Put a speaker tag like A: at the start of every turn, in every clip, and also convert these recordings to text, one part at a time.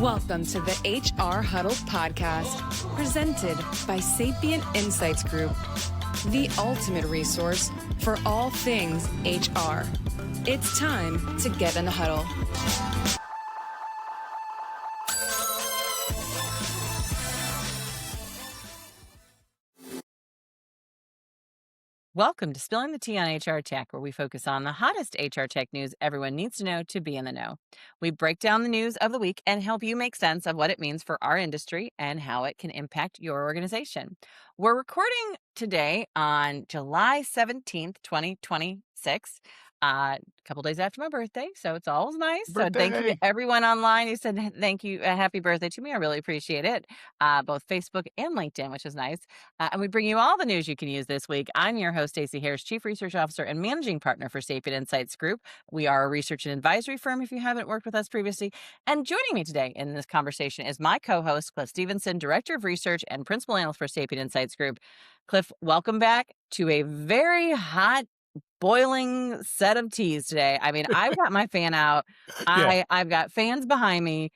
A: Welcome to the HR Huddle podcast, presented by Sapient Insights Group, the ultimate resource for all things HR. It's time to get in the huddle.
B: Welcome to Spilling the Tea on HR Tech, where we focus on the hottest HR tech news everyone needs to know to be in the know. We break down the news of the week and help you make sense of what it means for our industry and how it can impact your organization. We're recording today on July 17th, 2026. A couple days after my birthday, so it's always nice. So thank you to everyone online who said thank you, happy birthday to me. I really appreciate it. Both Facebook and LinkedIn, which is nice. And we bring you all the news you can use this week. I'm your host, Stacey Harris, Chief Research Officer and Managing Partner for Sapient Insights Group. We are a research and advisory firm if you haven't worked with us previously. And joining me today in this conversation is my co-host, Cliff Stevenson, Director of Research and Principal Analyst for Sapient Insights Group. Cliff, welcome back to a very hot, boiling set of teas today. I mean, I've got my fan out. I've got fans behind me.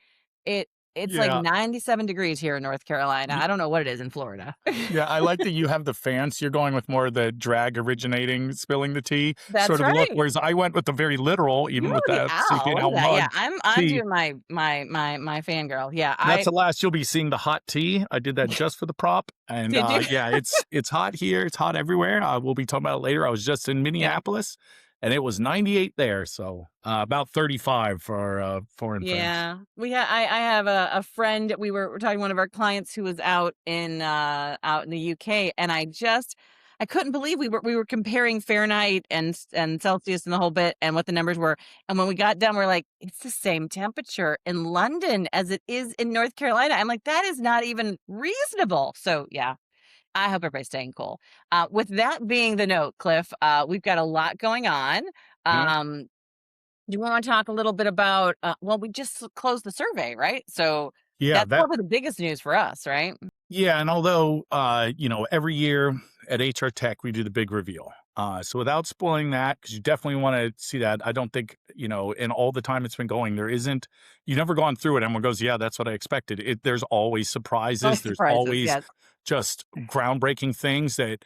B: It's like 97 degrees here in North Carolina. I don't know what it is in Florida.
C: Yeah, I like that you have the fans. You're going with more of the drag originating, spilling the tea
B: That's
C: sort of
B: right.
C: look, whereas I went with the very literal, even with that
B: owl mug. Yeah, I'm
C: tea.
B: doing my fangirl. Yeah,
C: That's the last you'll be seeing the hot tea. I did that just for the prop, and it's hot here. It's hot everywhere. We'll be talking about it later. I was just in Minneapolis. And it was 98 there, so about 35 for foreign friends.
B: Yeah, I have a friend. We're talking to one of our clients who was out in the UK, and I couldn't believe we were comparing Fahrenheit and Celsius and the whole bit and what the numbers were. And when we got done, we're like, it's the same temperature in London as it is in North Carolina. I'm like, that is not even reasonable. So yeah. I hope everybody's staying cool. With that being the note, Cliff, we've got a lot going on. Do you want to talk a little bit about, we just closed the survey, right? So that's probably the biggest news for us, right?
C: Yeah. And although, every year at HR Tech, we do the big reveal. So without spoiling that, because you definitely want to see that, I don't think, in all the time it's been going, you've never gone through it. Everyone goes, yeah, that's what I expected. There's always surprises. There's always just groundbreaking things that,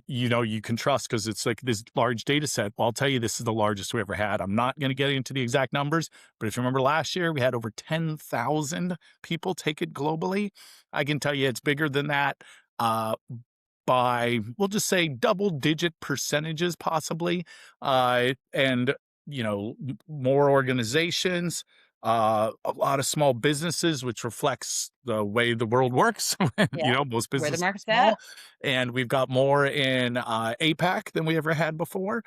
C: you can trust because it's like this large data set. Well, I'll tell you, this is the largest we ever had. I'm not going to get into the exact numbers, but if you remember last year, we had over 10,000 people take it globally. I can tell you it's bigger than that. By, we'll just say double-digit percentages possibly, and, more organizations, a lot of small businesses, which reflects the way the world works. Most businesses are small. And we've got more in APAC than we ever had before.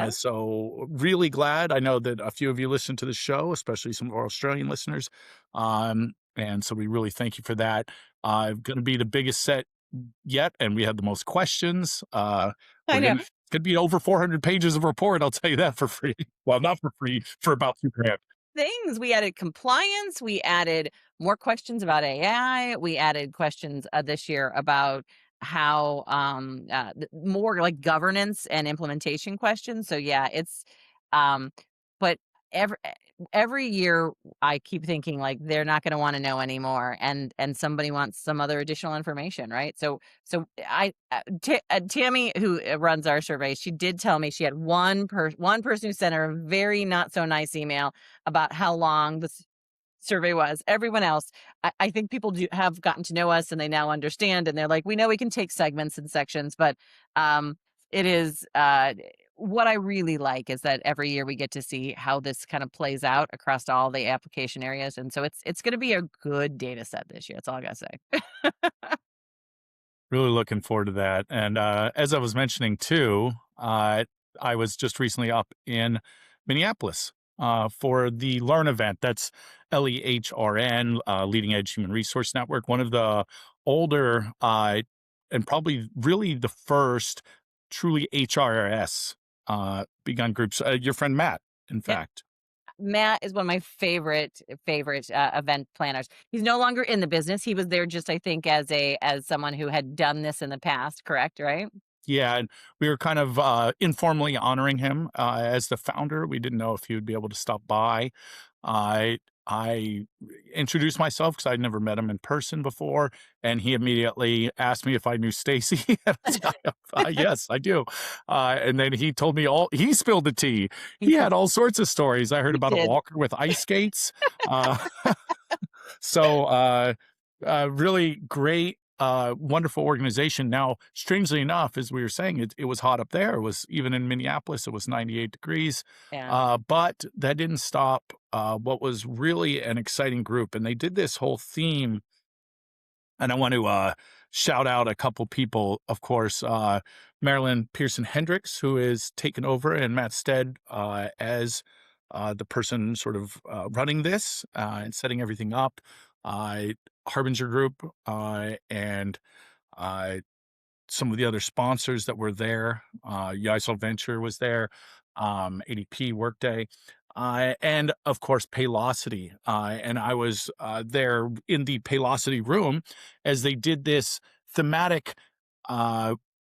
C: So really glad. I know that a few of you listen to the show, especially some of our Australian listeners. And so we really thank you for that. Going to be the biggest set yet, and we had the most questions. I know. It's going to be over 400 pages of report, I'll tell you that for free. Well, not for free, for about $2,000.
B: Things. We added compliance. We added more questions about AI. We added questions this year about how more like governance and implementation questions. So yeah, it's but every year I keep thinking like they're not going to want to know anymore, and somebody wants some other additional information, right? So Tammy, who runs our survey, she did tell me she had one person who sent her a very not so nice email about how long the survey was. Everyone else, I think people have gotten to know us and they now understand, and they're like, we know we can take segments and sections, but it is what I really like is that every year we get to see how this kind of plays out across all the application areas. And so it's going to be a good data set this year. That's all I got to say.
C: Really looking forward to that. And as I was mentioning too, I was just recently up in Minneapolis for the Learn event. That's LEHRN, Leading Edge Human Resource Network, one of the older and probably really the first truly HRS begun groups. Your friend Matt, in fact.
B: Matt is one of my favorite event planners. He's no longer in the business. He was there just, I think, as someone who had done this in the past, correct, right?
C: Yeah, and we were kind of informally honoring him as the founder. We didn't know if he would be able to stop by. I introduced myself because I'd never met him in person before, and he immediately asked me if I knew Stacey. And I was like, yes, I do. And then he told me he spilled the tea.
B: He
C: He
B: did.
C: had all sorts of stories. I heard
B: He
C: about a
B: did.
C: walker with ice skates. Uh, so, really great, wonderful organization. Now, strangely enough, as we were saying, it was hot up there. It was even in Minneapolis, it was 98 degrees.
B: Yeah.
C: But that didn't stop what was really an exciting group. And they did this whole theme. And I want to shout out a couple people, of course, Marilyn Pearson Hendricks, who is taken over, and Matt Stead as the person sort of running this and setting everything up. Harbinger Group and uh, some of the other sponsors that were there. Yisel Venture was there, ADP, Workday, and of course Paylocity. And I was there in the Paylocity room as they did this thematic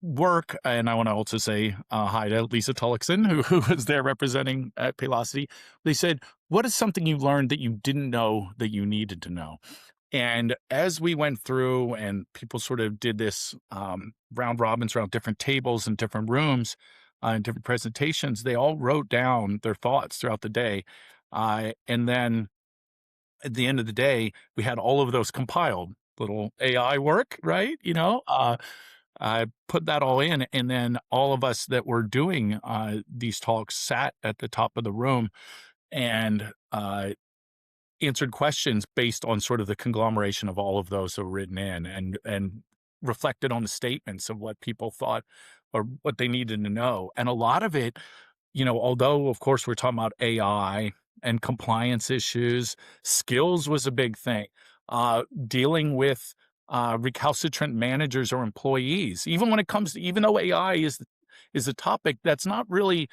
C: work. And I want to also say hi to Lisa Tullochson, who was there representing at Paylocity. They said, "What is something you learned that you didn't know that you needed to know?" And as we went through and people sort of did this round robins around different tables and different rooms and different presentations, they all wrote down their thoughts throughout the day. And then at the end of the day, we had all of those compiled, little AI work, right? I put that all in. And then all of us that were doing these talks sat at the top of the room and answered questions based on sort of the conglomeration of all of those that were written in and reflected on the statements of what people thought or what they needed to know. And a lot of it, although of course we're talking about AI and compliance issues, skills was a big thing. Dealing with recalcitrant managers or employees, even when it comes to, even though AI is a topic that's not really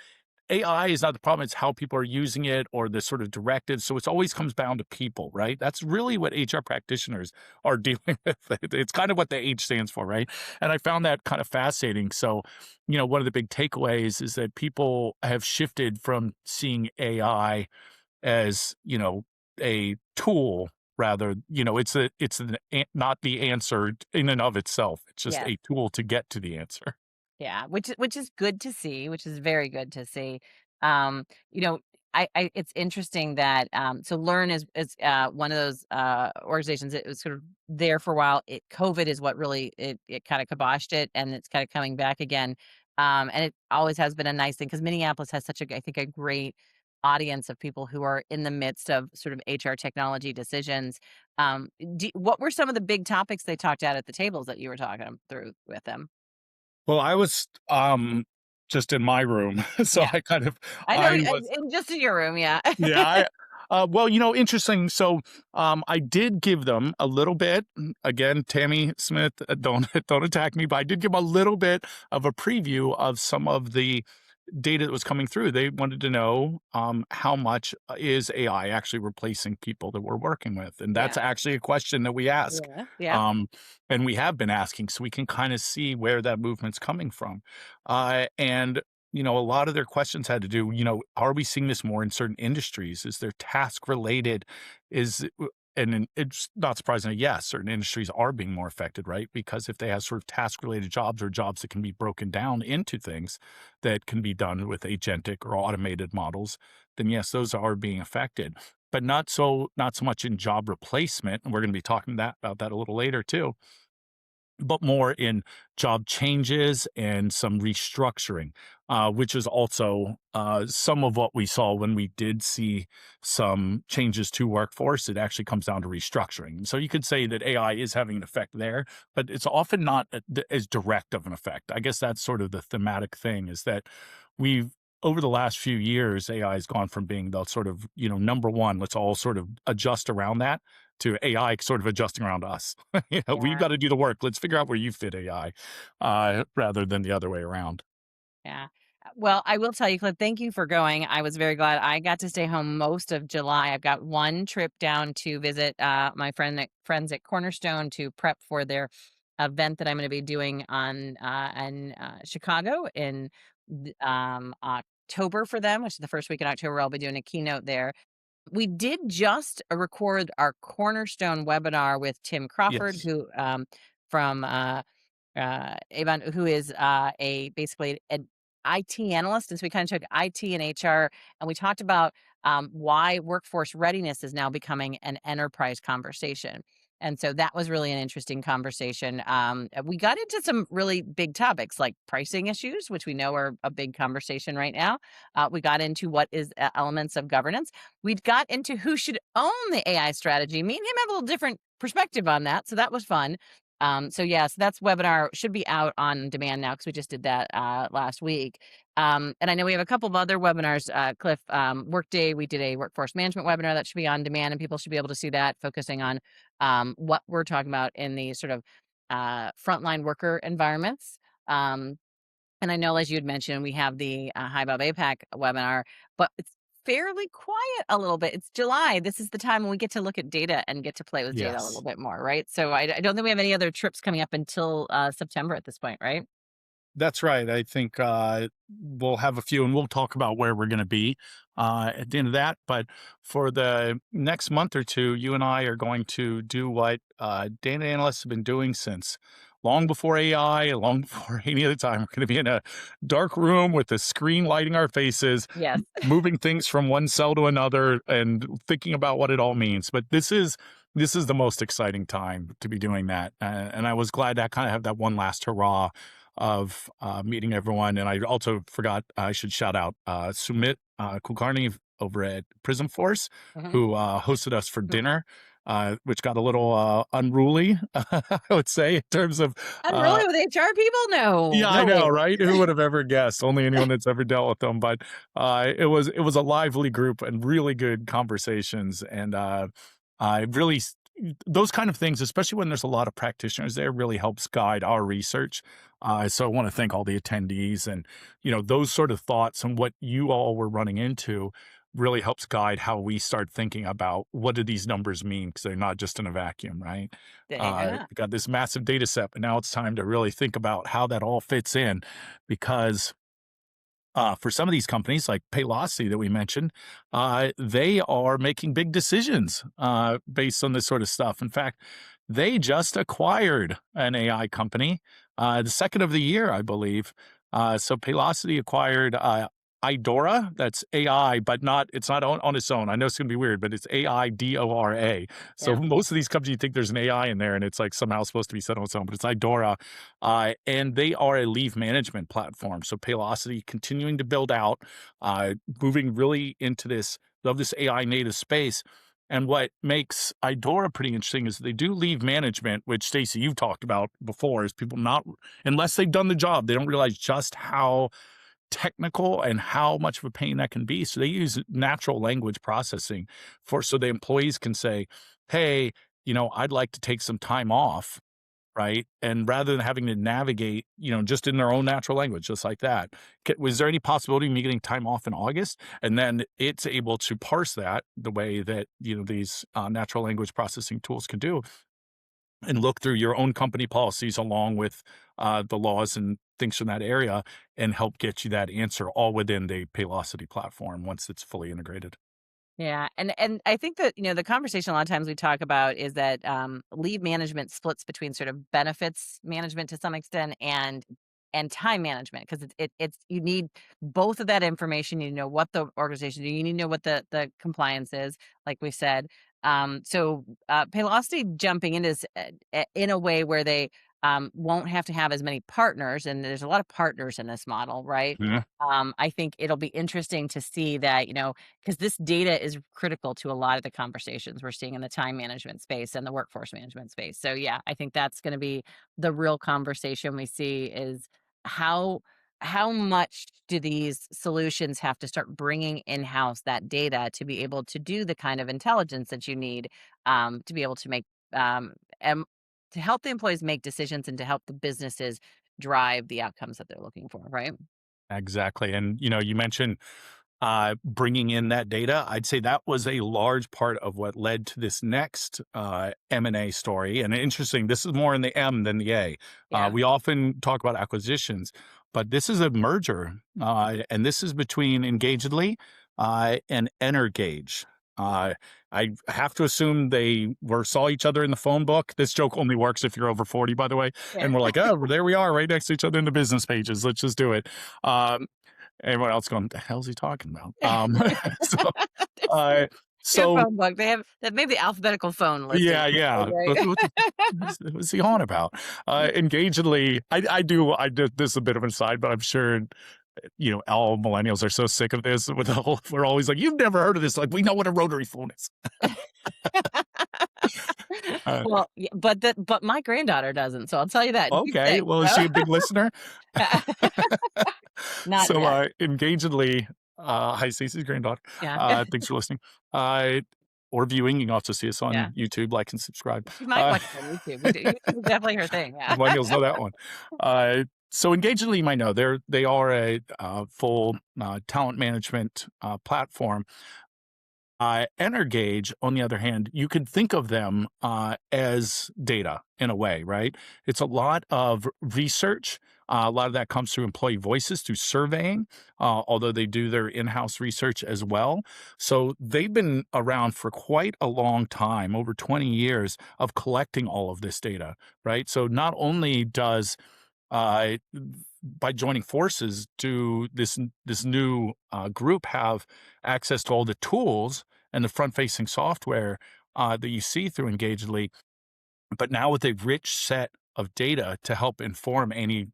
C: AI is not the problem. It's how people are using it or the sort of directives. So it always comes down to people, right? That's really what HR practitioners are dealing with. It's kind of what the H stands for, right? And I found that kind of fascinating. So, one of the big takeaways is that people have shifted from seeing AI as, a tool rather, not the answer in and of itself. It's just
B: Yeah.
C: a tool to get to the answer.
B: Yeah, which is good to see, which is very good to see. Um, you know, I it's interesting that so Learn is one of those organizations that was sort of there for a while. COVID is what really it kind of kiboshed it, and it's kind of coming back again. And it always has been a nice thing because Minneapolis has such I think a great audience of people who are in the midst of sort of HR technology decisions. What were some of the big topics they talked about at the tables that you were talking through with them?
C: Well, I was, just in my room, so
B: Yeah. I know,
C: I was
B: and just in your room, yeah.
C: yeah, well, interesting, so, I did give them a little bit again, Tammy Smith, don't don't attack me, but I did give 'em a little bit of a preview of some of the data that was coming through. They wanted to know, how much is AI actually replacing people that we're working with? And that's
B: Yeah,
C: actually a question that we ask.
B: yeah, yeah,
C: Um, and we have been asking, so we can kind of see where that movement's coming from. And a lot of their questions had to do, are we seeing this more in certain industries? Is there task related? Is it's not surprising that yes, certain industries are being more affected, right? Because if they have sort of task related jobs or jobs that can be broken down into things that can be done with agentic or automated models, then yes, those are being affected. But not so much in job replacement. And we're going to be talking about that a little later too, but more in job changes and some restructuring, which is also some of what we saw when we did see some changes to workforce. It actually comes down to restructuring. So you could say that AI is having an effect there, but it's often not as direct of an effect. I guess that's sort of the thematic thing is that we've over the last few years, AI has gone from being the sort of, number one, let's all sort of adjust around that to AI sort of adjusting around us. We've
B: yeah,
C: got to do the work. Let's figure out where you fit AI, rather than the other way around.
B: yeah. Well, I will tell you, Cliff, thank you for going. I was very glad I got to stay home most of July. I've got one trip down to visit my friends at Cornerstone to prep for their event that I'm going to be doing in Chicago in October for them, which is the first week in October. I'll be doing a keynote there. We did just record our cornerstone webinar with Tim Crawford,
C: Yes.
B: who from Avon, who is a basically an IT analyst, and so we kind of took IT and HR, and we talked about why workforce readiness is now becoming an enterprise conversation. And so that was really an interesting conversation. We got into some really big topics like pricing issues, which we know are a big conversation right now. We got into what is elements of governance. We got into who should own the AI strategy. Me and him have a little different perspective on that, so that was fun. So yes, that's webinar should be out on demand now because we just did that last week. And I know we have a couple of other webinars, Cliff. Workday, we did a workforce management webinar that should be on demand, and people should be able to see that, focusing on what we're talking about in the sort of frontline worker environments. And I know, as you had mentioned, we have the HiBob APAC webinar, but it's fairly quiet a little bit. It's July. This is the time when we get to look at data and get to play with data a little
C: Yes.
B: bit more, right? So I don't think we have any other trips coming up until September at this point, right?
C: That's right. I think we'll have a few, and we'll talk about where we're going to be at the end of that. But for the next month or two, you and I are going to do what data analysts have been doing since long before AI, long before any other time. We're going to be in a dark room with a screen lighting our faces,
B: Yes.
C: moving things from one cell to another, and thinking about what it all means. But this is the most exciting time to be doing that, and I was glad to kind of have that one last hurrah of meeting everyone. And I also forgot I should shout out Sumit Kulkarni over at Prism Force,
B: Mhm.
C: who hosted us for
B: Mhm.
C: dinner, which got a little unruly, I would say, in terms of.
B: Unruly with HR people? No,
C: Yeah, I
B: no
C: know,
B: way.
C: right? Who would have ever guessed? Only anyone that's ever dealt with them. But it was a lively group and really good conversations, and I really those kind of things, especially when there's a lot of practitioners there, really helps guide our research. So I want to thank all the attendees, and those sort of thoughts and what you all were running into really helps guide how we start thinking about what do these numbers mean, because they're not just in a vacuum, right?
B: Yeah.
C: We got this massive data set, but now it's time to really think about how that all fits in, because for some of these companies like Paylocity that we mentioned, they are making big decisions based on this sort of stuff. In fact, they just acquired an AI company, the second of the year, I believe. So Paylocity acquired Aidora. That's AI, but it's not on its own. I know it's going to be weird, but it's Aidora. So
B: Yeah.
C: most of these companies, you think there's an AI in there, and it's like somehow supposed to be set on its own, but it's Aidora. And they are a leave management platform. So Paylocity continuing to build out, moving really into this AI native space. And what makes Aidora pretty interesting is they do leave management, which Stacey, you've talked about before, is people not, unless they've done the job, they don't realize just how technical and how much of a pain that can be. So they use natural language processing so the employees can say, hey, I'd like to take some time off, right? And rather than having to navigate, just in their own natural language, just like that, was there any possibility of me getting time off in August? And then it's able to parse that the way that, these natural language processing tools can do, and look through your own company policies along with the laws and things from that area, and help get you that answer all within the Paylocity platform once it's fully integrated.
B: Yeah, and I think that, the conversation a lot of times we talk about is that leave management splits between sort of benefits management to some extent and time management, because it's you need both of that information. You know what the organization do. You need to know what the compliance is, like we said. Paylocity jumping into this in a way where they won't have to have as many partners, and there's a lot of partners in this model, right?
C: Yeah.
B: I think it'll be interesting to see that, because this data is critical to a lot of the conversations we're seeing in the time management space and the workforce management space. So yeah, I think that's going to be the real conversation we see is how how much do these solutions have to start bringing in-house that data to be able to do the kind of intelligence that you need to be able to make em- to help the employees make decisions and to help the businesses drive the outcomes that they're looking for, right?
C: Exactly. And, you mentioned bringing in that data. I'd say that was a large part of what led to this next M&A story. And interesting, this is more in the M than the A.
B: Yeah.
C: We often talk about acquisitions, but this is a merger. And this is between Engagedly and Energage. I have to assume they saw each other in the phone book. This joke only works if you're over 40, by the way.
B: Yeah.
C: And we're like, oh, there we are, right next to each other in the business pages. Let's just do it. Everyone else going, the hell's he talking about? So, uh,
B: Their
C: so
B: phone book. They have maybe the alphabetical phone listing,
C: yeah.
B: right?
C: What's he on about? Engagedly, I do this is a bit of an aside, but I'm sure all millennials are so sick of this. We're always like, you've never heard of this. Like, we know what a rotary phone is. Uh,
B: Well, yeah, but my granddaughter doesn't, so I'll tell you that. She's
C: okay,
B: 6,
C: well, is
B: so
C: she a big listener?
B: not
C: So,
B: yet.
C: engagedly, hi, Stacey's granddaughter.
B: Yeah.
C: Thanks for listening. Or viewing. You can also see us
B: Yeah.
C: on YouTube, like and subscribe.
B: She might watch it on YouTube. YouTube is definitely her thing, yeah.
C: Millennials know that one. So Engagedly, you might know they are a full talent management platform. Energage, on the other hand, you could think of them as data in a way, right? It's a lot of research. A lot of that comes through employee voices, through surveying, although they do their in-house research as well. So they've been around for quite a long time, over 20 years of collecting all of this data, right? So not only does uh, by joining forces, do this new group have access to all the tools and the front-facing software that you see through Engagedly, but now with a rich set of data to help inform any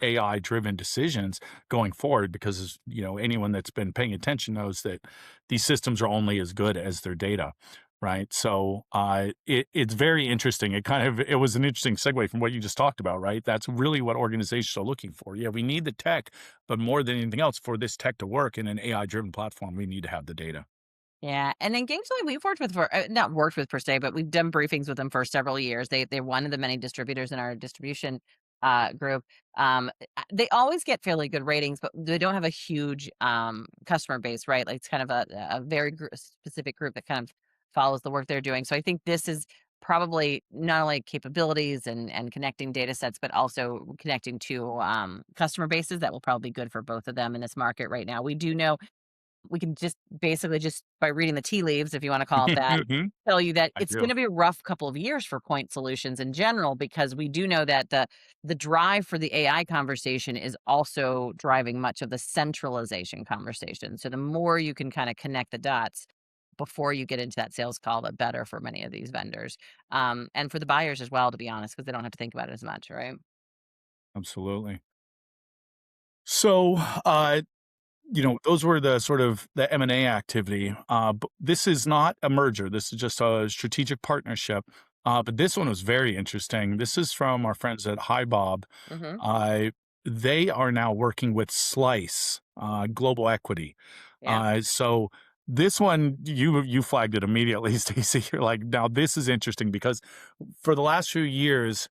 C: AI-driven decisions going forward. Because anyone that's been paying attention knows that these systems are only as good as their data. Right. So it's very interesting. It was an interesting segue from what you just talked about, right? That's really what organizations are looking for. Yeah, we need the tech, but more than anything else, for this tech to work in an AI-driven platform, we need to have the data.
B: Yeah, and Engagedly, we've worked with for not worked with per se, but we've done briefings with them for several years. They're one of the many distributors in our distribution group. They always get fairly good ratings, but they don't have a huge customer base, right? Like it's kind of a very specific group that kind of follows the work they're doing. So I think this is probably not only capabilities and connecting data sets, but also connecting to customer bases that will probably be good for both of them in this market right now. We do know we can just basically just by reading the tea leaves, if you want to call it that,
C: Mhm.
B: tell you that
C: I
B: it's
C: do.
B: going to be a rough couple of years for point solutions in general, because we do know that the drive for the AI conversation is also driving much of the centralization conversation. So the more you can kind of connect the dots before you get into that sales call, the better for many of these vendors. And for the buyers as well, to be honest, because they don't have to think about it as much, right?
C: Absolutely. So, those were the sort of the M&A activity. But this is not a merger. This is just a strategic partnership. But this one was very interesting. This is from our friends at HiBob.
B: Mm-hmm.
C: Uh, they are now working with Slice Global Equity.
B: Yeah.
C: So this one, you flagged it immediately, Stacey. You're like, now this is interesting because for the last few years,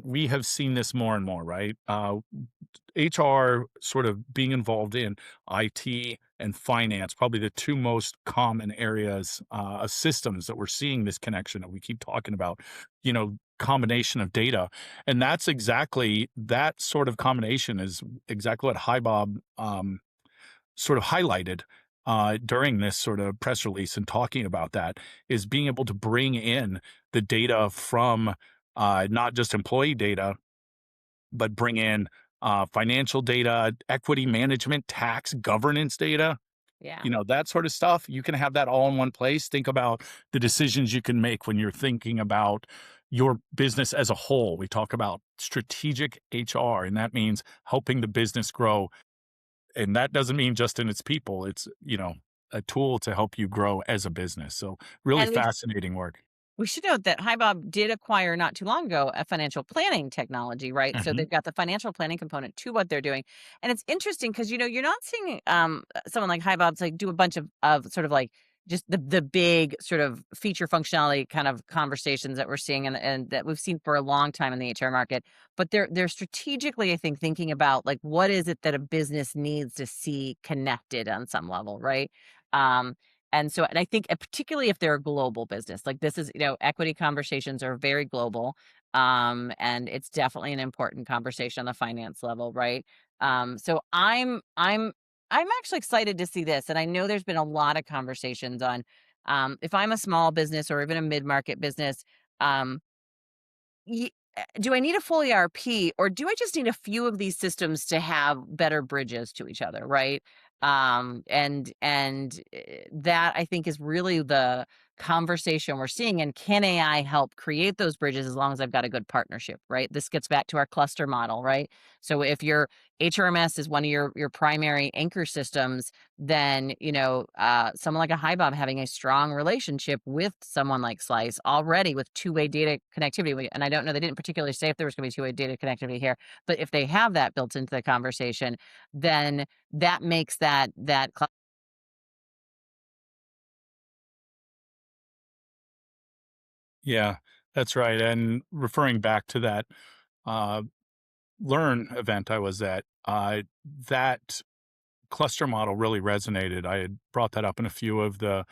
C: we have seen this more and more, right? HR sort of being involved in IT and finance, probably the two most common areas of systems that we're seeing this connection that we keep talking about, combination of data. And that sort of combination is exactly what HiBob sort of highlighted during this sort of press release, and talking about that is being able to bring in the data from not just employee data, but bring in financial data, equity management, tax, governance data,
B: Yeah.
C: that sort of stuff. You can have that all in one place. Think about the decisions you can make when you're thinking about your business as a whole. We talk about strategic HR, and that means helping the business grow. And that doesn't mean just in its people. It's, a tool to help you grow as a business. So really
B: And
C: fascinating work.
B: we should note that HiBob did acquire not too long ago a financial planning technology, right? So
C: Mhm.
B: they've got the financial planning component to what they're doing. And it's interesting because you're not seeing someone like HiBob's like do a bunch of sort of like just the big sort of feature functionality kind of conversations that we're seeing and that we've seen for a long time in the HR market. But they're strategically, I think, thinking about like what is it that a business needs to see connected on some level, right? Um, and I think, particularly if they're a global business, like this is, equity conversations are very global. And it's definitely an important conversation on the finance level, right? So I'm I'm actually excited to see this, and I know there's been a lot of conversations on if I'm a small business or even a mid-market business, um, do I need a full ERP or do I just need a few of these systems to have better bridges to each other, right? That I think is really the conversation we're seeing. And can AI help create those bridges as long as I've got a good partnership, right? This gets back to our cluster model, right? So if your HRMS is one of your primary anchor systems, then someone like a HiBob having a strong relationship with someone like Slice already with two-way data connectivity. And I don't know, they didn't particularly say if there was going to be two-way data connectivity here, but if they have that built into the conversation, then that makes that
C: Yeah, that's right. And referring back to that uh, Learn event I was at, that cluster model really resonated. I had brought that up in a few of the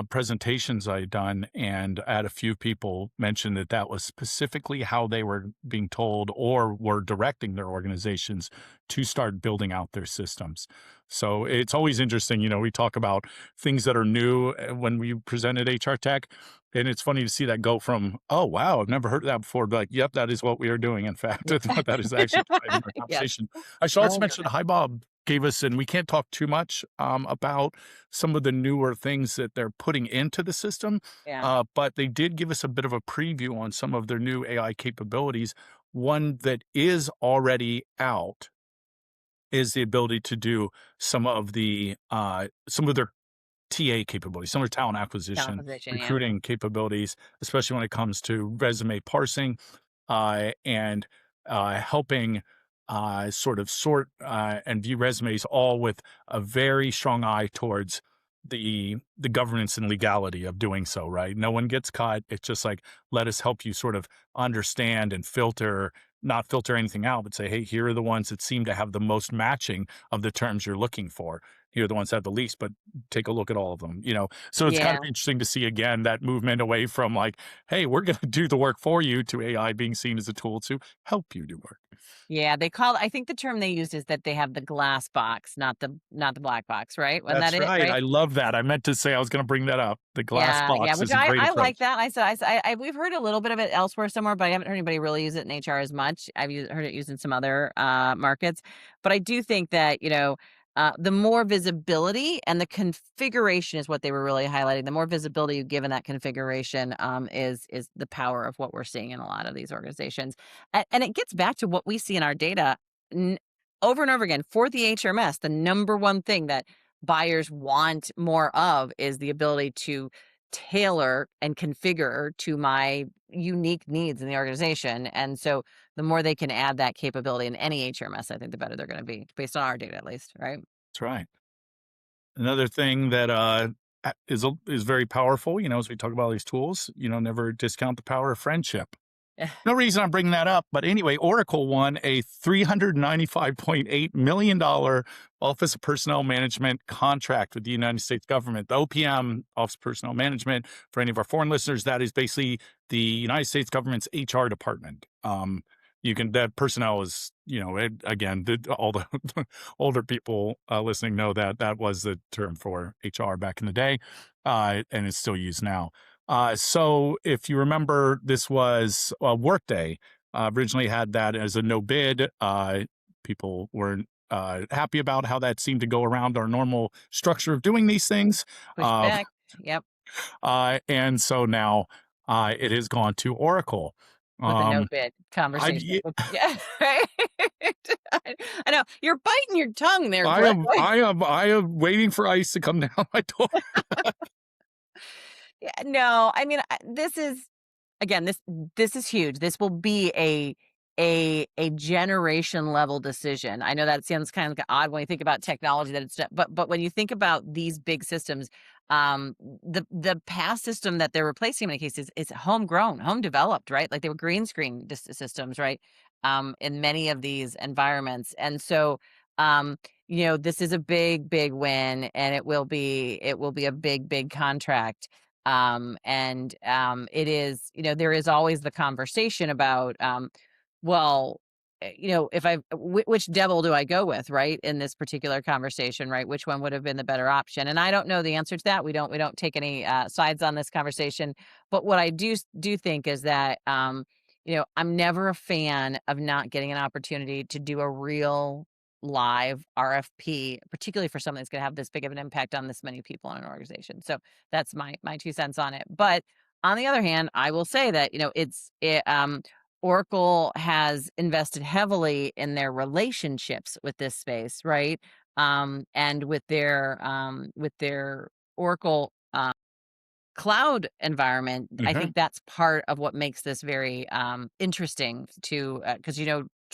C: presentations I had done, and I had a few people mention that that was specifically how they were being told or were directing their organizations to start building out their systems. So it's always interesting. We talk about things that are new when we presented HR Tech. And it's funny to see that go from, oh, wow, I've never heard of that before. But like, yep, that is what we are doing. In fact, that is actually driving our
B: yes.
C: conversation. I should also
B: Oh,
C: mention Hi Bob gave us, and we can't talk too much about some of the newer things that they're putting into the system.
B: yeah.
C: But they did give us a bit of a preview on some of their new AI capabilities. One that is already out is the ability to do some of their TA capabilities, some of their talent
B: Talent
C: acquisition,
B: position, yeah.
C: recruiting capabilities, especially when it comes to resume parsing and helping sort of sort and view resumes, all with a very strong eye towards the governance and legality of doing so. Right, no one gets caught. It's just like, let us help you sort of understand and not filter anything out, but say, hey, here are the ones that seem to have the most matching of the terms you're looking for. Here are the ones that have the least, but take a look at all of them. So it's kind
B: Yeah.
C: of interesting to see again that movement away from like, hey, we're going to do the work for you, to AI being seen as a tool to help you do work.
B: Yeah, I think the term they used is that they have the glass box, not the black box, right? Wasn't that
C: That's
B: it,
C: right.
B: right?
C: I love that. I meant to say, I was going to bring that up. The glass
B: Yeah, yeah,
C: box
B: which
C: is a great
B: I like
C: approach.
B: that. We've heard a little bit of it elsewhere somewhere, but I haven't heard anybody really use it in HR as much. Heard it used in some other markets, but I do think that the more visibility and the configuration is what they were really highlighting. The more visibility you give in that configuration is the power of what we're seeing in a lot of these organizations, and it gets back to what we see in our data n- over and over again for the HRMS. The number one thing that buyers want more of is the ability to tailor and configure to my unique needs in the organization. And so the more they can add that capability in any HRMS, I think the better they're going to be based on our data, at least. Right.
C: That's right. Another thing that is very powerful, as we talk about these tools, never discount the power of friendship. No reason I'm bringing that up, but anyway, Oracle won a $395.8 million Office of Personnel Management contract with the United States government. The OPM, Office of Personnel Management, for any of our foreign listeners, that is basically the United States government's HR department. That personnel is, again, all the older people listening know that that was the term for HR back in the day, and it's still used now. So if you remember, this was Workday originally had that as a no bid. People weren't happy about how that seemed to go around our normal structure of doing these things.
B: Push
C: Uh,
B: back. Yep.
C: and so now it has gone to Oracle.
B: With a no
C: Um,
B: bid
C: I've,
B: conversation.
C: ye-
B: Yeah. Right. I know you're biting your tongue there,
C: I
B: Cliff.
C: am, I am, I am waiting for ice to come down my door.
B: Yeah, no, I mean, this is again, this is huge. This will be a generation level decision. I know that sounds kind of odd when you think about technology that it's but when you think about these big systems, the past system that they're replacing in many cases is homegrown, home developed, right? Like they were green screen systems, right? In many of these environments, and so this is a big win, and it will be a big contract. It is, there is always the conversation about, well, if which devil do I go with, right, in this particular conversation, right? Which one would have been the better option? And I don't know the answer to that. We don't take any sides on this conversation. But what I do think is that, I'm never a fan of not getting an opportunity to do a real live RFP, particularly for something that's going to have this big of an impact on this many people in an organization. So that's my 2 cents on it. But on the other hand, I will say that, Oracle has invested heavily in their relationships with this space, right? And with their Oracle cloud environment. I
C: Mhm.
B: think that's part of what makes this very interesting to because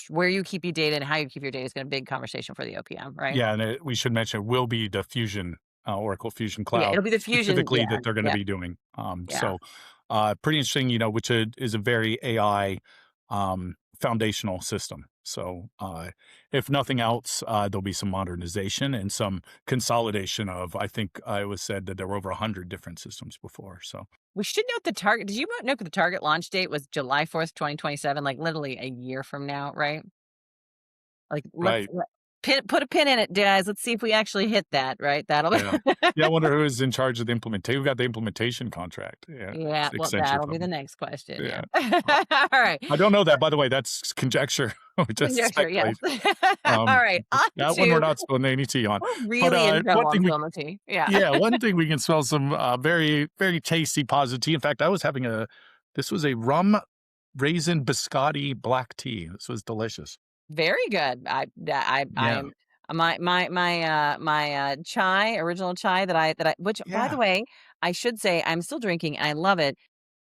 B: where you keep your data and how you keep your data is going to be a big conversation for the OPM, right?
C: Yeah, and we should mention it will be the Fusion, Oracle Fusion
B: Yeah,
C: Cloud
B: it'll be the fusion.
C: specifically
B: Yeah,
C: that they're gonna
B: yeah,
C: be doing.
B: yeah.
C: Pretty interesting, which is a very AI, foundational system. So, if nothing else, there'll be some modernization and some consolidation of I think it was said that there were over 100 different systems before, so
B: We should note the target. Did you know the target launch date was July 4th, 2027, like literally a year from now, right? Like,
C: right.
B: put a pin in it, guys. Let's see if we actually hit that, right? That'll be
C: Yeah. Yeah, I wonder who is in charge of the implementation. Who got the implementation contract? Yeah,
B: yeah,
C: it's
B: well,
C: Accenture
B: that'll be the
C: probably.
B: next question, yeah.
C: Yeah. Uh,
B: All right.
C: I don't know that, by the way, that's conjecture. We just
B: Conjecture, yes.
C: speculate.
B: All
C: Um,
B: right, on
C: that one we're
B: to
C: not spilling any tea on.
B: we're
C: But,
B: really in
C: one
B: trouble on
C: thing we
B: spilling the tea. Yeah.
C: yeah, one thing we can smell some, very, very tasty positive tea. In fact, I was having this was a rum raisin biscotti black tea. This was delicious.
B: Very good. I
C: Yeah.
B: am my chai, original chai that I which, by the
C: Yeah.
B: way, I should say I'm still drinking and I love it,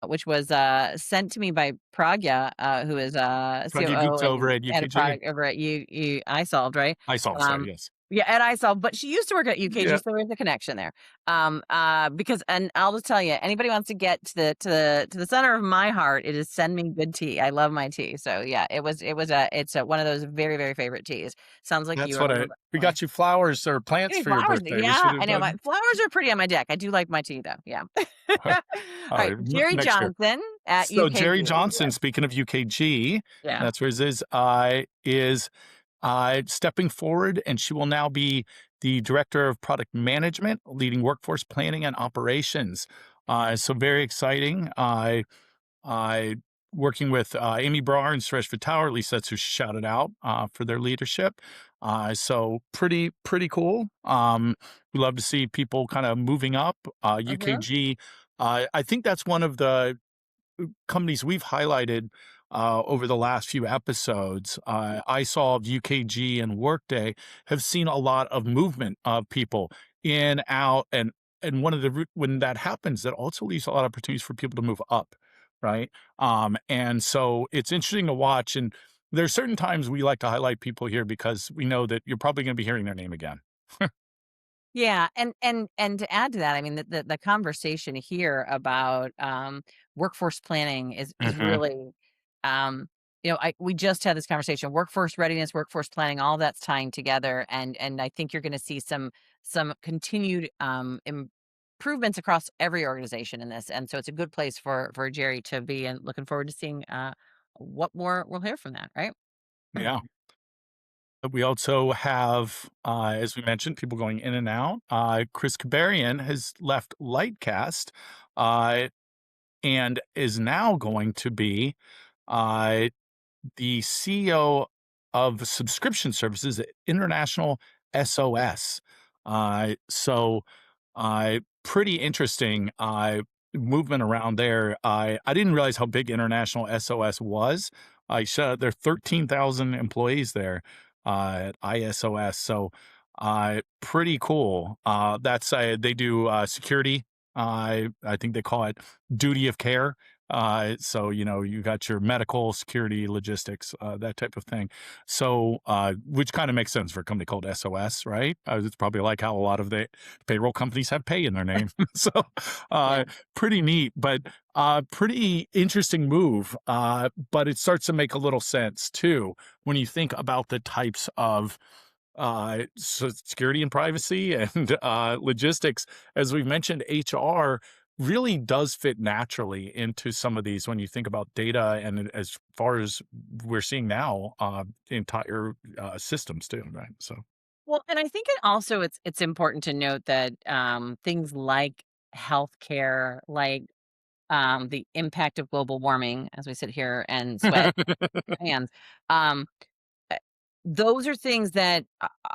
B: which was sent to me by Pragya, who is
C: Pragya
B: COO
C: Gupta over
B: and
C: at
B: head of
C: UKG.
B: product over at iSolved, right?
C: I saw, sorry,
B: Um,
C: yes.
B: yeah, at iSolved, but she used to work at UKG,
C: Yeah.
B: so there's a connection there. Because and I'll just tell you, anybody wants to get to the center of my heart, it is send me good tea. I love my tea. So yeah, it's one of those very, very favorite teas. Sounds like you
C: That's
B: are
C: what
B: one of
C: we
B: the
C: got you flowers or plants
B: Give me
C: for your
B: flowers.
C: birthday. We should
B: Yeah,
C: have
B: I know. My
C: done
B: flowers are pretty on my deck. I do like my tea though. Yeah. All right. Jerry
C: next year.
B: Johnson at
C: So Jerry
B: UKG.
C: Johnson, speaking of UKG,
B: Yeah.
C: that's where it is stepping forward, and she will now be the director of product management, leading workforce planning and operations. So very exciting. I working with Amy Brar and Suresh Vitale, at least that's who shouted out for their leadership. So pretty cool. We love to see people kind of moving up.
B: Mhm.
C: UKG, I think that's one of the companies we've highlighted over the last few episodes. iSolved, UKG, and Workday have seen a lot of movement of people in, out, and one of the when that happens, that also leaves a lot of opportunities for people to move up, right? And so it's interesting to watch. And there are certain times we like to highlight people here because we know that you're probably going to be hearing their name again.
B: Yeah, and to add to that, I mean, the conversation here about workforce planning is
C: Hmm.
B: really, we just had this conversation, workforce readiness, workforce planning, all that's tying together, and I think you're going to see some continued improvements across every organization in this, and so it's a good place for Jerry to be, and looking forward to seeing what more we'll hear from that, right?
C: Yeah. We also have, as we mentioned, people going in and out. Chris Kabarian has left Lightcast uh, and is now going to be uh, the CEO of subscription services at International SOS. Pretty interesting movement around there. I didn't realize how big International SOS was. I said there are 13,000 employees there at ISOS. So pretty cool. They do security. I think they call it duty of care. So, you got your medical, security, logistics, that type of thing. So, which kind of makes sense for a company called SOS, right? It's probably like how a lot of the payroll companies have pay in their name. So,
B: Yeah.
C: pretty neat, but pretty interesting move. But it starts to make a little sense too when you think about the types of security and privacy and logistics. As we've mentioned, HR really does fit naturally into some of these when you think about data and as far as we're seeing now, entire systems too, right? So,
B: Well, and I think it also it's important to note that things like healthcare, like the impact of global warming, as we sit here and sweat our hands, um, uh, those are things that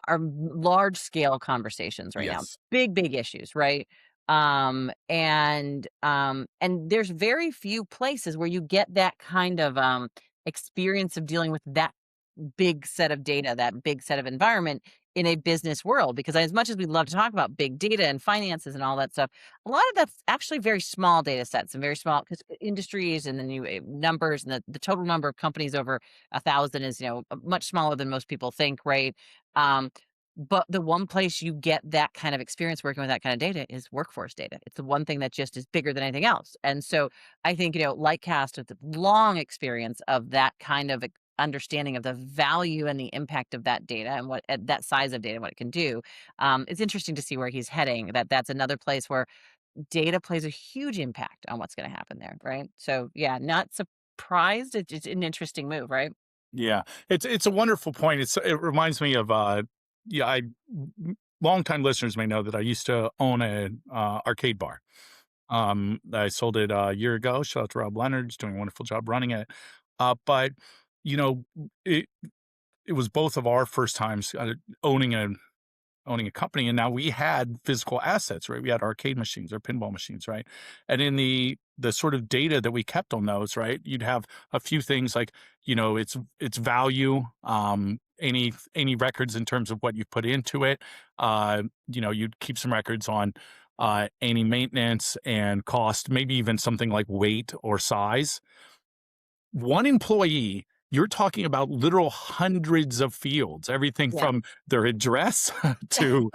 B: are large scale conversations right now,
C: yes.
B: big issues, right? And there's very few places where you get that kind of experience of dealing with that big set of data, that big set of environment in a business world. Because as much as we love to talk about big data and finances and all that stuff, a lot of that's actually very small data sets and very small because industries and then numbers and the total number of companies over 1,000 is much smaller than most people think, right? Um, but the one place you get that kind of experience working with that kind of data is workforce data. It's the one thing that just is bigger than anything else. And so I think, like Cast, with the long experience of that kind of understanding of the value and the impact of that data and what that size of data and what it can do. It's interesting to see where he's heading. That's another place where data plays a huge impact on what's going to happen there, right? So yeah, not surprised. It's an interesting move, right?
C: Yeah, it's a wonderful point. It reminds me of yeah, longtime listeners may know that I used to own a arcade bar. I sold it a year ago. Shout out to Rob Leonard, he's doing a wonderful job running it. But you know, it it was both of our first times owning a company, and now we had physical assets, right? We had arcade machines or pinball machines, right? And in the sort of data that we kept on those, right, you'd have a few things like, its value, any records in terms of what you put into it. You'd keep some records on any maintenance and cost, maybe even something like weight or size. One employee, you're talking about literal hundreds of fields, everything
B: Yeah.
C: from their address to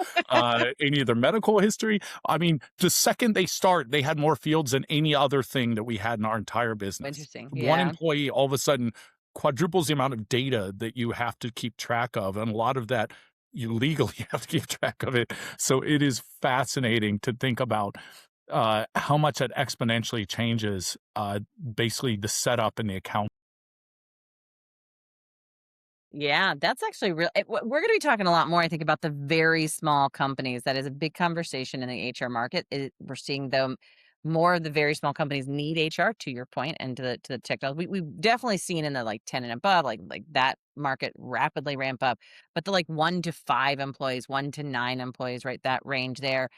C: any of their medical history. I mean, the second they start, they had more fields than any other thing that we had in our entire business.
B: Interesting.
C: One
B: Yeah.
C: employee all of a sudden quadruples the amount of data that you have to keep track of. And a lot of that you legally have to keep track of it. So it is fascinating to think about how much that exponentially changes basically the setup and the account.
B: Yeah, that's actually real. We're going to be talking a lot more, I think, about the very small companies. That is a big conversation in the HR market. We're seeing them more of the very small companies need HR, to your point, and to the technology. We've definitely seen in the like 10 and above, like that market rapidly ramp up. But the like 1 to 5 employees, 1 to 9 employees, right? That range there.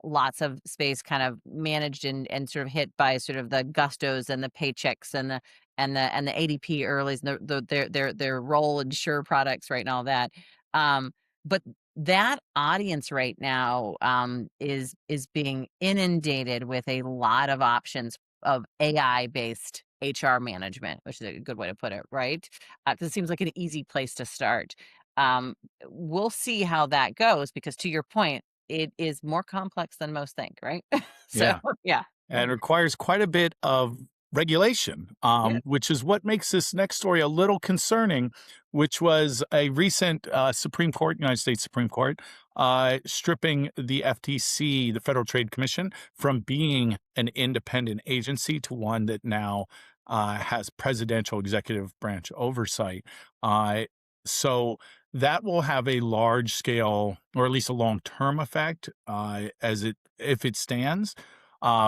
B: Lots of space kind of managed and sort of hit by sort of the gustos and the paychecks and the ADP earlys and their role and sure products, right, and all that. But that audience right now is being inundated with a lot of options of AI based HR management, which is a good way to put it, right? 'Cause it seems like an easy place to start. Um, we'll see how that goes because, to your point, it is more complex than most think, right? So
C: Yeah.
B: yeah,
C: And it requires quite a bit of regulation,
B: yeah,
C: which is what makes this next story a little concerning, which was a recent Supreme Court, United States Supreme Court, stripping the FTC, the Federal Trade Commission, from being an independent agency to one that now has presidential executive branch oversight. Uh, so that will have a large scale, or at least a long term effect, if it stands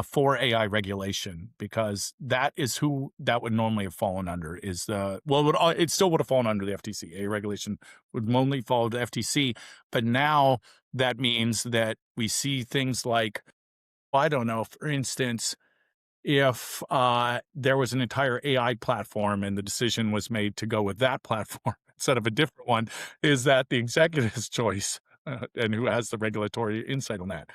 C: for AI regulation, because that is who that would normally have fallen under. It still would have fallen under the FTC. AI regulation would normally fall to the FTC, but now that means that we see things like, I don't know, for instance, if there was an entire AI platform and the decision was made to go with that platform instead of a different one, is that the executive's choice and who has the regulatory insight on that?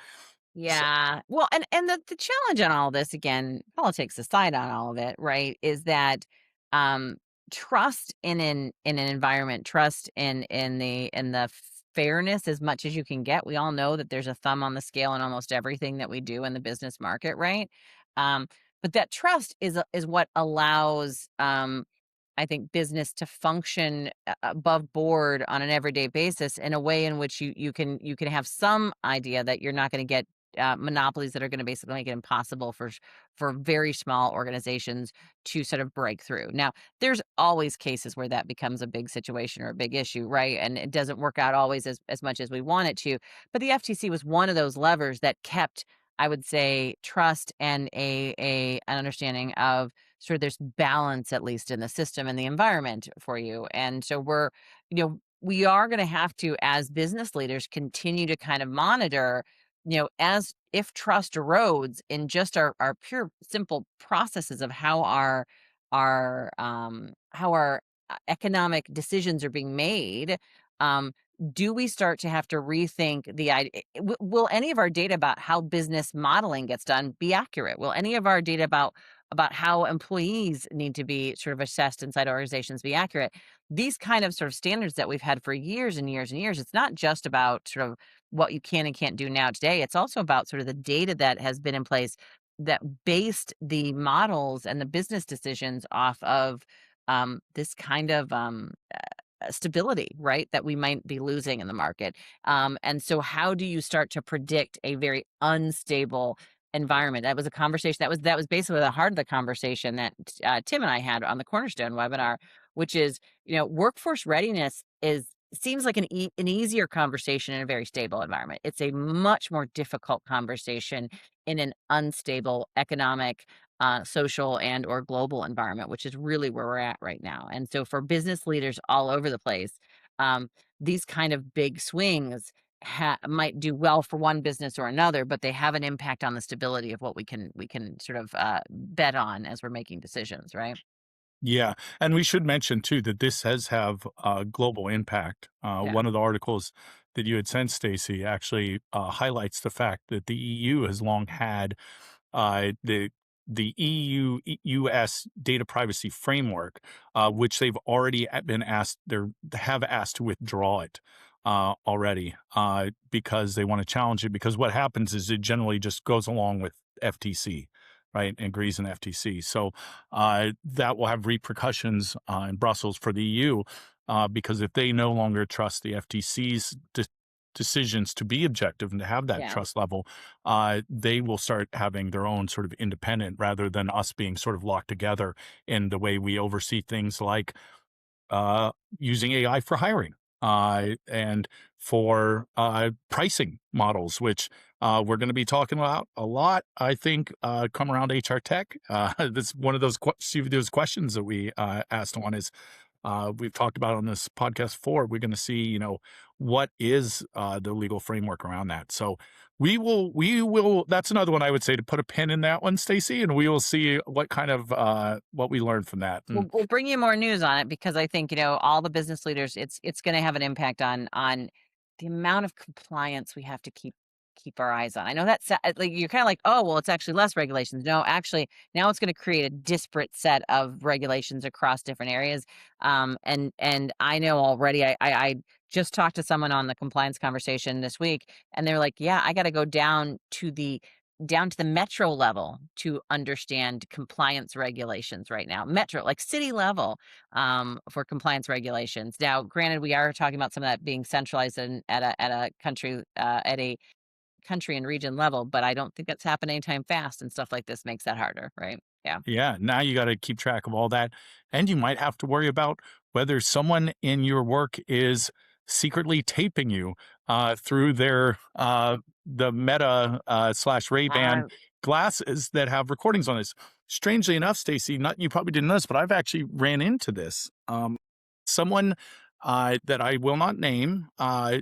C: So,
B: yeah. Well, and the challenge on all this, again, politics aside on all of it, right, is that um trust in an environment, trust in the fairness as much as you can get. We all know that there's a thumb on the scale in almost everything that we do in the business market, right? Um, but that trust is what allows I think business to function above board on an everyday basis in a way in which you can have some idea that you're not going to get monopolies that are going to basically make it impossible for very small organizations to sort of break through. Now, there's always cases where that becomes a big situation or a big issue, right? And it doesn't work out always as much as we want it to. But the FTC was one of those levers that kept, I would say, trust and an understanding of sort of there's balance, at least in the system and the environment for you. And so we are going to have to, as business leaders, continue to kind of monitor, as if trust erodes in just our pure simple processes of how our economic decisions are being made. Do we start to have to rethink the idea? Will any of our data about how business modeling gets done be accurate? Will any of our data about how employees need to be sort of assessed inside organizations be accurate? These kind of sort of standards that we've had for years and years and years, it's not just about sort of what you can and can't do now today. It's also about sort of the data that has been in place that based the models and the business decisions off of this kind of stability, right? That we might be losing in the market. And so how do you start to predict a very unstable environment? That was a conversation that was basically the heart of the conversation that Tim and I had on the Cornerstone webinar, which is, workforce readiness seems like an easier conversation in a very stable environment. It's a much more difficult conversation in an unstable economic, social and or global environment, which is really where we're at right now. And so for business leaders all over the place, these kind of big swings might do well for one business or another, but they have an impact on the stability of what we can sort of bet on as we're making decisions, right?
C: Yeah, and we should mention too that this has have global impact.
B: Yeah.
C: One of the articles that you had sent, Stacey, actually highlights the fact that the EU has long had the EU US data privacy framework, which they've already been asked, have asked to withdraw it already because they want to challenge it. Because what happens is it generally just goes along with FTC. Right, and agrees in FTC. So that will have repercussions in Brussels for the EU because if they no longer trust the FTC's decisions to be objective and to have that
B: Yeah.
C: trust level, they will start having their own sort of independent rather than us being sort of locked together in the way we oversee things like using AI for hiring and for pricing models, which we're going to be talking about a lot, I think, come around HR tech. That's one of those questions that we asked on is we've talked about on this podcast before. We're going to see, what is the legal framework around that. So we will, that's another one I would say to put a pin in that one, Stacey, and we will see what kind of, what we learned from that.
B: We'll bring you more news on it because I think, all the business leaders, it's going to have an impact on the amount of compliance we have to keep our eyes on. I know that's like you're kind of like, oh, well, it's actually less regulations. No, actually, now it's going to create a disparate set of regulations across different areas. And I know already, I just talked to someone on the compliance conversation this week, and they're like, yeah, I got to go down to the metro level to understand compliance regulations right now. Metro, like city level, for compliance regulations. Now, granted, we are talking about some of that being centralized at a country and region level, but I don't think that's happening anytime fast, and stuff like this makes that harder, right? Yeah.
C: Yeah, now you got to keep track of all that. And you might have to worry about whether someone in your work is secretly taping you through their the Meta / Ray-Ban glasses that have recordings on this. Strangely enough, Stacey, not you probably didn't know this, but I've actually ran into this. Someone that I will not name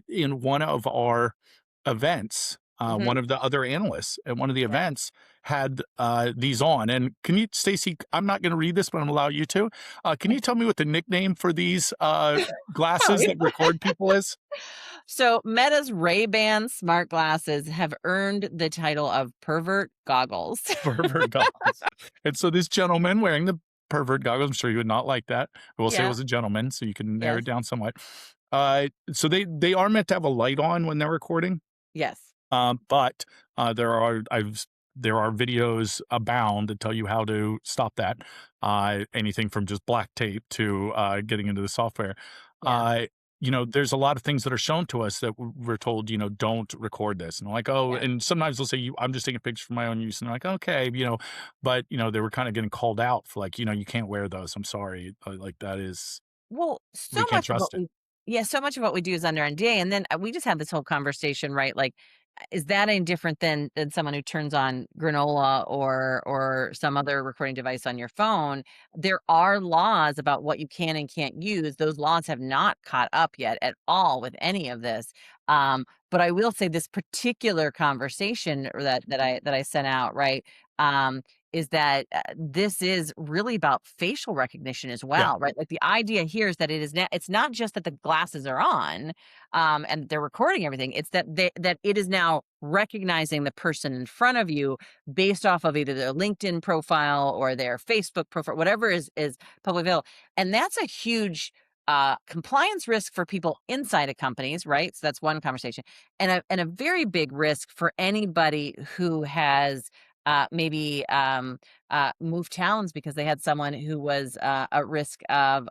C: in one of our events. One of the other analysts at one of the events had these on. And can you, Stacey, I'm not going to read this, but I'm going to allow you to. Can you tell me what the nickname for these glasses that record people is?
B: So Meta's Ray-Ban smart glasses have earned the title of pervert goggles.
C: Pervert goggles. And so this gentleman wearing the pervert goggles, I'm sure you would not like that. I will say it was a gentleman, so you can narrow it down somewhat. So they are meant to have a light on when they're recording.
B: Yes.
C: But there are videos abound that tell you how to stop that. Anything from just black tape to getting into the software.
B: Yeah.
C: there's a lot of things that are shown to us that we're told, don't record this. And I'm like, oh,
B: Yeah.
C: and sometimes they'll say, I'm just taking pictures for my own use. And they're like, okay, but, they were kind of getting called out for like, you can't wear those. I'm sorry. Like that is,
B: Well, so
C: we can't
B: much of what
C: trust it.
B: we yeah, so much of what we do is under NDA, and then, we just had this whole conversation, right? Like, is that any different than someone who turns on granola or some other recording device on your phone? There are laws about what you can and can't use. Those laws have not caught up yet at all with any of this. But I will say this particular conversation or that I sent out, right? Um, is that this is really about facial recognition as
C: Yeah.
B: well, right? Like the idea here is that it's not just that the glasses are on and they're recording everything. It's that it is now recognizing the person in front of you based off of either their LinkedIn profile or their Facebook profile, whatever is publicly available, and that's a huge compliance risk for people inside of companies, right? So that's one conversation, and a very big risk for anybody who has maybe moved towns because they had someone who was at risk of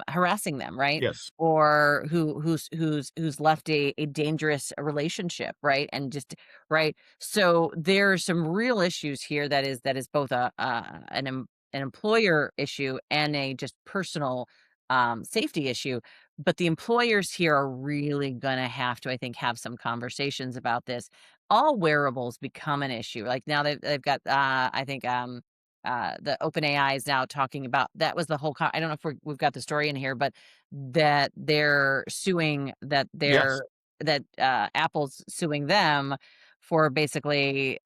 B: harassing them, right?
C: Yes.
B: Or who's left a dangerous relationship, right? And just right. So there's some real issues here that is both an employer issue and a just personal safety issue. But the employers here are really gonna have to, I think, have some conversations about this. All wearables become an issue. Like now they've got I think the OpenAI is now talking about that was the whole I don't know if we've got the story in here, but that they're suing
C: Yes.
B: that Apple's suing them for basically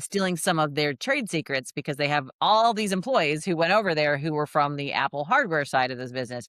B: stealing some of their trade secrets because they have all these employees who went over there who were from the Apple hardware side of this business.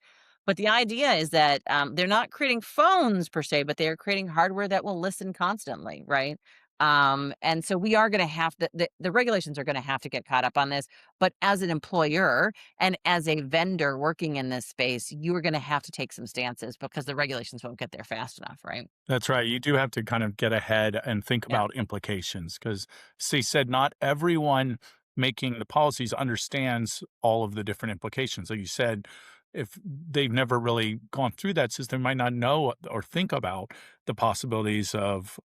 B: But the idea is that they're not creating phones per se, but they are creating hardware that will listen constantly, right? And so we are going to have the regulations are going to have to get caught up on this. But as an employer and as a vendor working in this space, you are going to have to take some stances because the regulations won't get there fast enough, right?
C: That's right. You do have to kind of get ahead and think
B: Yeah.
C: about implications because, they said, not everyone making the policies understands all of the different implications. Like you said, if they've never really gone through that system, they might not know or think about the possibilities of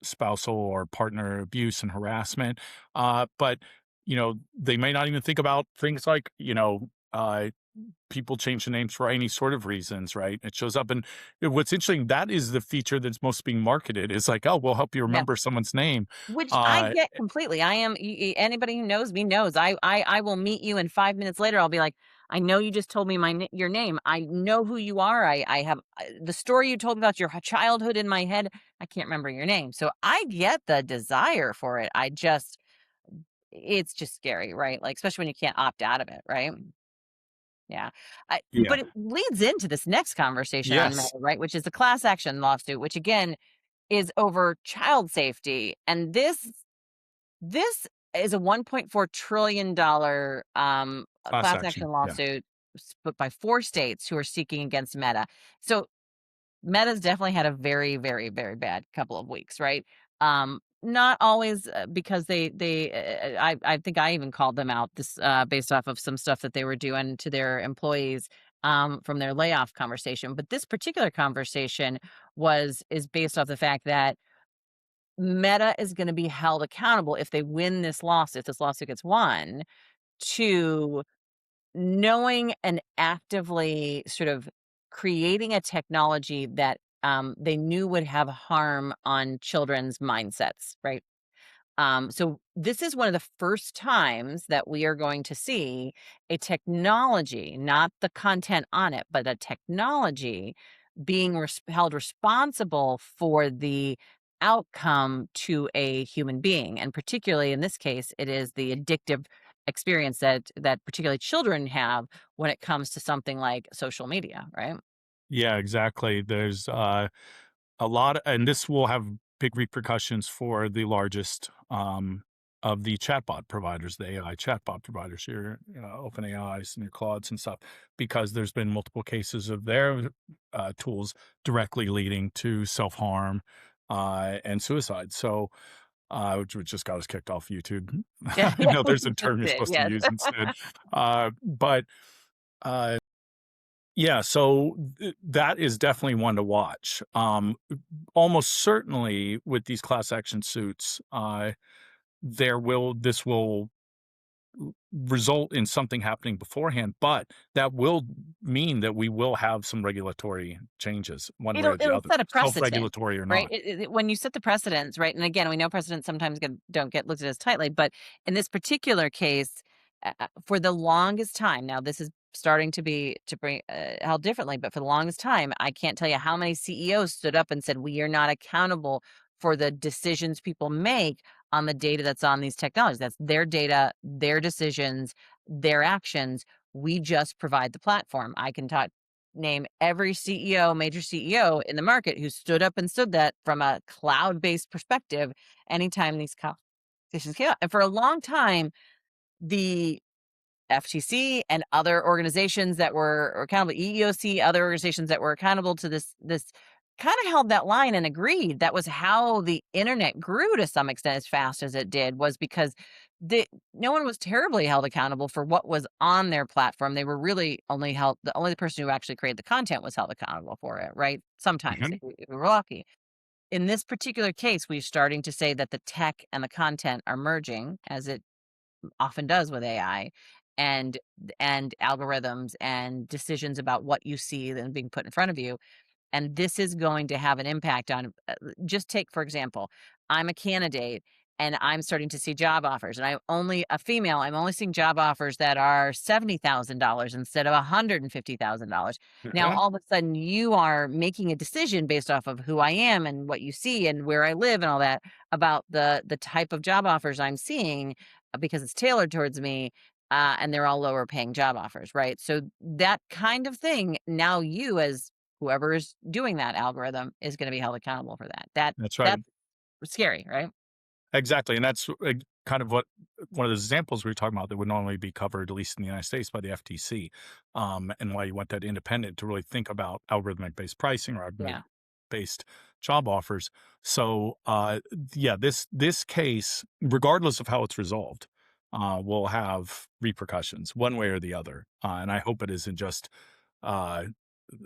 C: spousal or partner abuse and harassment. But, they may not even think about things like, people change the names for any sort of reasons, right? It shows up. And what's interesting, that is the feature that's most being marketed is like, oh, we'll help you
B: Yeah.
C: remember someone's name.
B: Which I
C: Uh,
B: get completely. I am anybody who knows me knows. I will meet you and 5 minutes later I'll be like, "I know you just told me your name. I know who you are. I have the story you told me about your childhood in my head. I can't remember your name." So I get the desire for it. It's just scary, right? Like especially when you can't opt out of it, right? Yeah.
C: yeah.
B: But it leads into this next conversation on Meta,
C: Yes.
B: right? Which is the class action lawsuit, which again is over child safety. And this is a $1.4 trillion
C: Class
B: class
C: action.
B: action
C: Yeah.
B: lawsuit put by 4 states who are seeking against Meta. So Meta's definitely had a very, very, very bad couple of weeks, right? Not always because I think I even called them out this based off of some stuff that they were doing to their employees from their layoff conversation. But this particular conversation is based off the fact that Meta is going to be held accountable if they win this lawsuit, if this lawsuit gets won, to knowing and actively sort of creating a technology that they knew would have harm on children's mindsets, right? So this is one of the first times that we are going to see a technology, not the content on it, but a technology being held responsible for the outcome to a human being. And particularly in this case, it is the addictive experience that particularly children have when it comes to something like social media, right?
C: Yeah, exactly. There's a lot, and this will have big repercussions for the largest of the chatbot providers, the AI chatbot providers, your OpenAIs and your Claudes and stuff, because there's been multiple cases of their tools directly leading to self harm and suicide. So, which just got us kicked off YouTube.
B: Yeah,
C: I
B: yeah,
C: know
B: we
C: there's a
B: just
C: term you're
B: did,
C: supposed to
B: yes.
C: use instead, but uh, Yeah, so that is definitely one to watch. Almost certainly with these class action suits, this will result in something happening beforehand, but that will mean that we will have some regulatory changes one way or the
B: It'll
C: other,
B: set a precedent,
C: self-regulatory or
B: right?
C: not.
B: When you set the precedents, right? And again, we know precedents sometimes don't get looked at as tightly, but in this particular case, for the longest time, now this is starting to be to bring held differently, but for the longest time, I can't tell you how many CEOs stood up and said, "We are not accountable for the decisions people make on the data that's on these technologies. That's their data, their decisions, their actions. We just provide the platform." I can talk name every CEO, major CEO in the market who stood up and stood that from a cloud-based perspective anytime these conversations came up. And for a long time, the FTC and other organizations that were accountable, EEOC, other organizations that were accountable to this kind of held that line and agreed that was how the internet grew to some extent as fast as it did, was because the no one was terribly held accountable for what was on their platform. They were really only held the only person who actually created the content was held accountable for it, right? Sometimes
C: Mhm.
B: if we were lucky. In this particular case, we're starting to say that the tech and the content are merging, as it often does with AI, and algorithms and decisions about what you see and being put in front of you. And this is going to have an impact on, just take, for example, I'm a candidate and I'm starting to see job offers, and I'm only a female. I'm only seeing job offers that are $70,000 instead of $150,000. Now,
C: Mhm.
B: all of a sudden, you are making a decision based off of who I am and what you see and where I live and all that about the type of job offers I'm seeing, because it's tailored towards me. And they're all lower paying job offers, right? So that kind of thing. Now, you as whoever is doing that algorithm is gonna be held accountable for that.
C: That's right.
B: That's scary, right?
C: Exactly, and that's, kind of what one of the examples we were talking about that would normally be covered, at least in the United States, by the FTC, and why you want that independent to really think about algorithmic-based pricing or
B: Yeah.
C: algorithmic-based job offers. So, yeah, this case, regardless of how it's resolved, will have repercussions one way or the other, and I hope it isn't just, uh,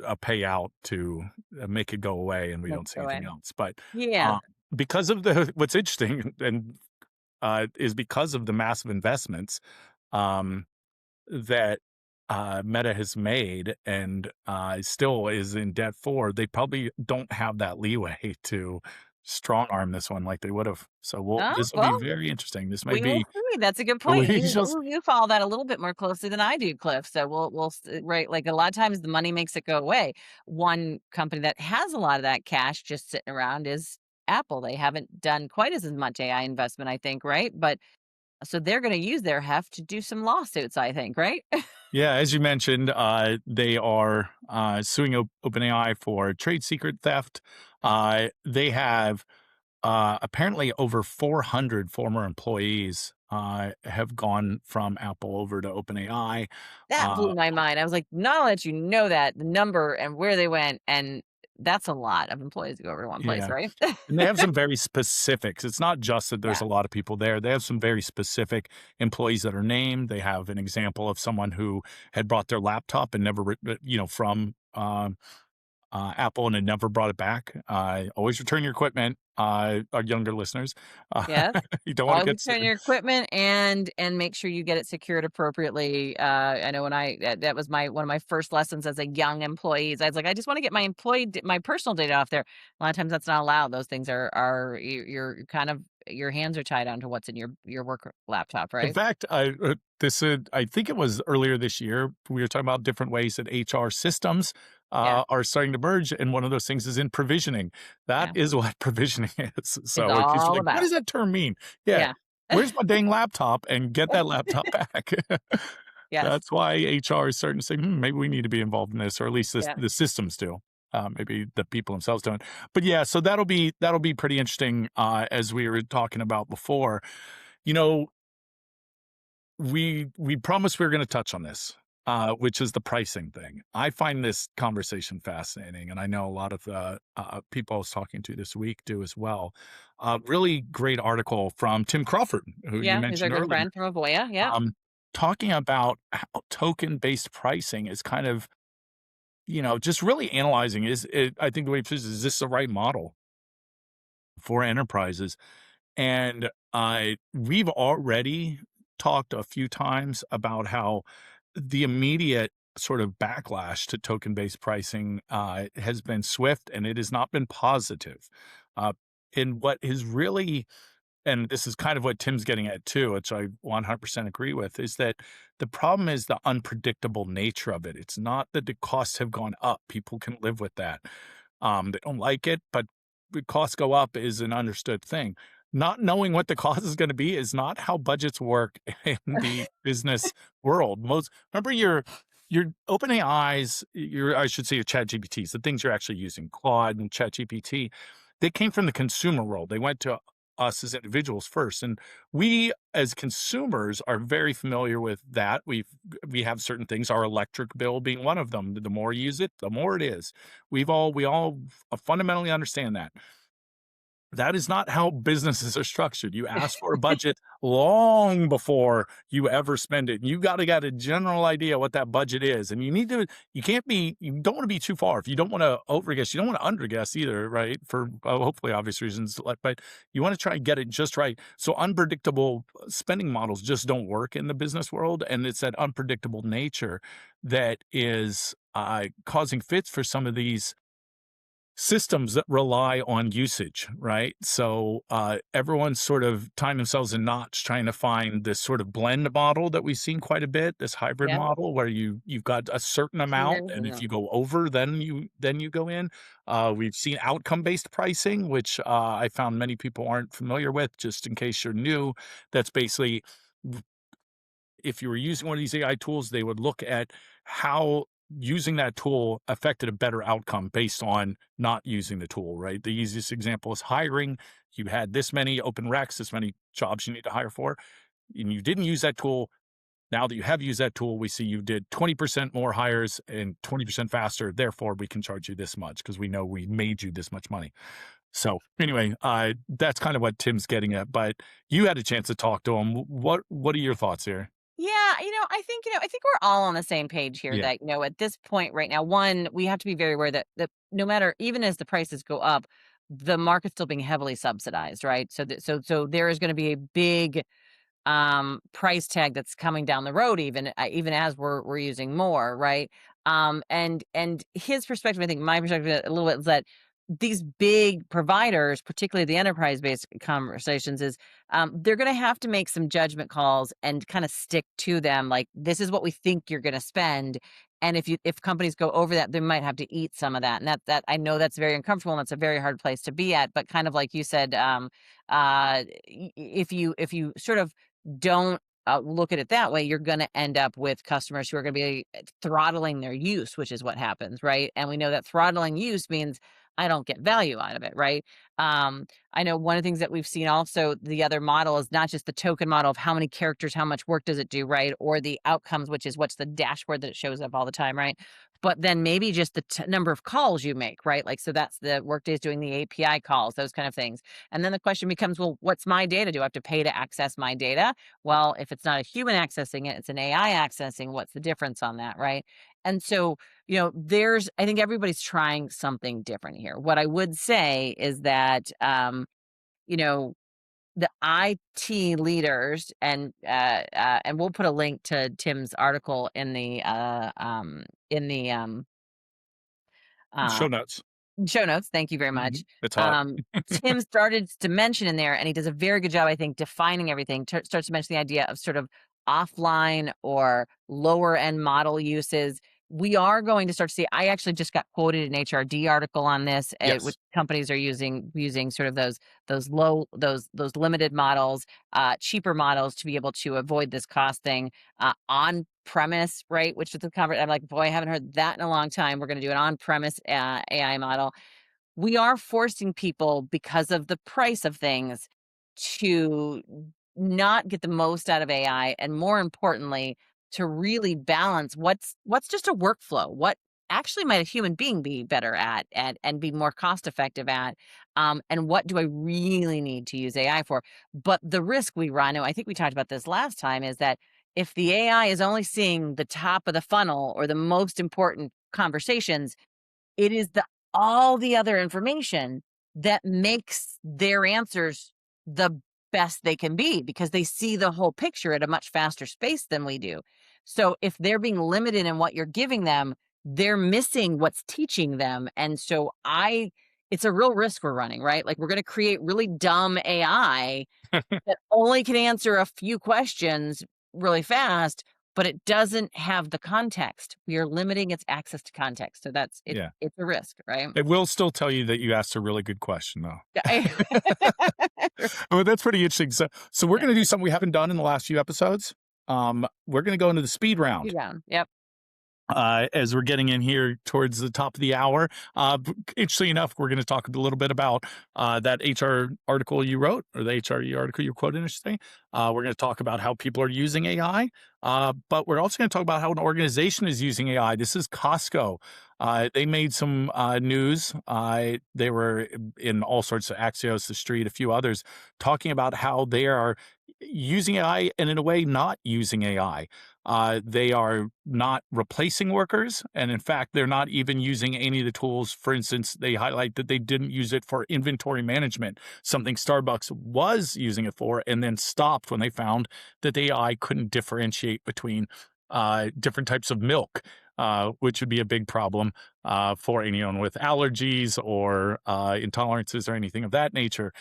C: a payout to, make it go away and we
B: Make
C: don't
B: it
C: see
B: go
C: anything
B: in.
C: else, but,
B: Yeah.
C: uh, because of the what's interesting and, is because of the massive investments, um, that, Meta has made and, still is in debt for, they probably don't have that leeway to strong arm this one like they would've. So
B: Oh,
C: this will be
B: well,
C: very interesting. This may
B: we will
C: be
B: see. That's a good point. You
C: Alicia's.
B: you follow that a little bit more closely than I do, Cliff. So right, like, a lot of times the money makes it go away. One company that has a lot of that cash just sitting around is Apple. They haven't done quite as much AI investment, I think, right? But so they're gonna use their heft to do some lawsuits, I think, right?
C: Yeah, as you mentioned, they are, suing OpenAI for trade secret theft. They have apparently over 400 former employees have gone from Apple over to OpenAI.
B: That
C: Uh,
B: blew my mind. I was like, not only that you know that, the number and where they went, and that's a lot of employees to go over to one place,
C: yeah.
B: right?
C: And they have some very specifics. It's not just that there's
B: Yeah,
C: a lot of people there. They have some very specific employees that are named. They have an example of someone who had brought their laptop and never, from Apple and had never brought it back. Always return your equipment, our younger listeners. Uh,
B: yes.
C: you don't want to
B: Always
C: get
B: return
C: sued.
B: your equipment and make sure you get it secured appropriately. I know when that was my one of my first lessons as a young employee. I was like, I just want to get my my personal data off there. A lot of times that's not allowed. Those things you're kind of your hands are tied onto what's in your work laptop,
C: In
B: right?
C: fact, I think it was earlier this year, we were talking about different ways that HR systems
B: Yeah,
C: are starting to merge, and one of those things is in provisioning. That
B: yeah.
C: is what provisioning is.
B: It's
C: So if you're
B: all
C: like, what
B: about.
C: does that term mean? Yeah,
B: Yeah.
C: where's my dang laptop and get that laptop back.
B: Yes.
C: That's why HR is starting to say, maybe we need to be involved in this, or at least
B: Yeah.
C: the systems do. Maybe the people themselves don't. But yeah, so that'll be pretty interesting. As we were talking about before, you know, we promised we were going to touch on this, which is the pricing thing. I find this conversation fascinating, and I know a lot of the people I was talking to this week do as well. Really great article from Tim Crawford, who you
B: Yeah. He's our
C: mentioned
B: good
C: earlier,
B: friend from Avoya. Yeah.
C: um, talking about how token based pricing is kind of just really analyzing I think the way it is this the right model for enterprises? And we've already talked a few times about how the immediate sort of backlash to token-based pricing has been swift, and it has not been positive. Uh, and what is really, and this is kind of what Tim's getting at too, which I 100% agree with, is that the problem is the unpredictable nature of it. It's not that the costs have gone up. People can live with that. They don't like it, but the costs go up is an understood thing. Not knowing what the cost is going to be is not how budgets work in the business world. Remember your OpenAI's, I should say your Chat GPTs, the things you're actually using, Claude and Chat GPT, they came from the consumer world. They went to us as individuals first. And we as consumers are very familiar with that. We have certain things, our electric bill being one of them. The more you use it, the more it is. We all fundamentally understand that. That is not how businesses are structured. You ask for a budget long before you ever spend it. You got to get a general idea what that budget is. And you don't want to be too far. If you don't want to overguess, you don't want to underguess either, right? For hopefully obvious reasons, but you want to try and get it just right. So unpredictable spending models just don't work in the business world. And it's that unpredictable nature that is causing fits for some of these systems that rely on usage, right? So everyone's sort of tying themselves in knots trying to find this sort of blend model that we've seen quite a bit, this hybrid
B: Yep.
C: model where you've got a certain amount, and if you go over, then you go in. We've seen outcome-based pricing, which I found many people aren't familiar with. Just in case you're new, that's basically if you were using one of these AI tools, they would look at how using that tool affected a better outcome based on not using the tool, right? The easiest example is hiring. You had this many open recs, this many jobs you need to hire for, and you didn't use that tool. Now that you have used that tool, we see you did 20% more hires and 20% faster. Therefore, we can charge you this much because we know we made you this much money. So anyway, that's kind of what Tim's getting at. But you had a chance to talk to him. What are your thoughts here?
B: Yeah, I think we're all on the same page here
C: Yeah.
B: that, at this point right now, one, we have to be very aware that no matter, even as the prices go up, the market's still being heavily subsidized, right? So there is going to be a big price tag that's coming down the road, even as we're using more, right? And his perspective, I think my perspective a little bit, is that these big providers, particularly the enterprise-based conversations, is they're going to have to make some judgment calls and kind of stick to them. Like, this is what we think you're going to spend, and if companies go over that, they might have to eat some of that. And that I know that's very uncomfortable, and that's a very hard place to be at. But kind of like you said, if you sort of don't look at it that way, you're going to end up with customers who are going to be throttling their use, which is what happens, right? And we know that throttling use means I don't get value out of it, right? I know one of the things that we've seen also, the other model is not just the token model of how many characters, how much work does it do, right? Or the outcomes, which is what's the dashboard that it shows up all the time, right? But then maybe just the number of calls you make, right? Like, so that's the Workday's doing the API calls, those kind of things. And then the question becomes, well, what's my data? Do I have to pay to access my data? Well, if it's not a human accessing it, it's an AI accessing. What's the difference on that, right? And so, I think everybody's trying something different here. What I would say is that, you know, the IT leaders, and we'll put a link to Tim's article in the in the uh,
C: Show notes.
B: show notes. Thank you very much.
C: It's hot.
B: Tim started to mention in there, and he does a very good job, I think, defining everything. Starts to mention the idea of sort of offline or lower end model uses. We are going to start to see. I actually just got quoted an HRD article on this, which
C: Yes.
B: companies are using sort of those limited models, cheaper models, to be able to avoid this cost thing on premise, right? Which is the I'm like, boy, I haven't heard that in a long time. We're going to do an on premise AI model. We are forcing people, because of the price of things, to not get the most out of AI, and more importantly, to really balance what's just a workflow, what actually might a human being be better at and be more cost effective at, and what do I really need to use AI for. But the risk we run, and I think we talked about this last time, is that if the AI is only seeing the top of the funnel or the most important conversations. It is all the other information that makes their answers the best they can be, because they see the whole picture at a much faster space than we do. So if they're being limited in what you're giving them, they're missing what's teaching them. And so it's a real risk we're running, right? Like, we're going to create really dumb AI that only can answer a few questions really fast, but it doesn't have the context. We are limiting its access to context. So that's it.
C: Yeah.
B: It's a risk, right?
C: It will still tell you that you asked a really good question, though.
B: Yeah.
C: Well, that's pretty interesting. So we're going to do something we haven't done in the last few episodes. We're going to go into the speed round.
B: Yep.
C: As we're getting in here towards the top of the hour. Interestingly enough, we're going to talk a little bit about that HR article you wrote, or the HRE article you quoted, I should say. We're going to talk about how people are using AI, but we're also going to talk about how an organization is using AI. This is Costco. They made some news. They were in all sorts of Axios, The Street, a few others, talking about how they are using AI and, in a way, not using AI. They are not replacing workers. And in fact, they're not even using any of the tools. For instance, they highlight that they didn't use it for inventory management, something Starbucks was using it for, and then stopped when they found that the AI couldn't differentiate between different types of milk, which would be a big problem for anyone with allergies or intolerances or anything of that nature.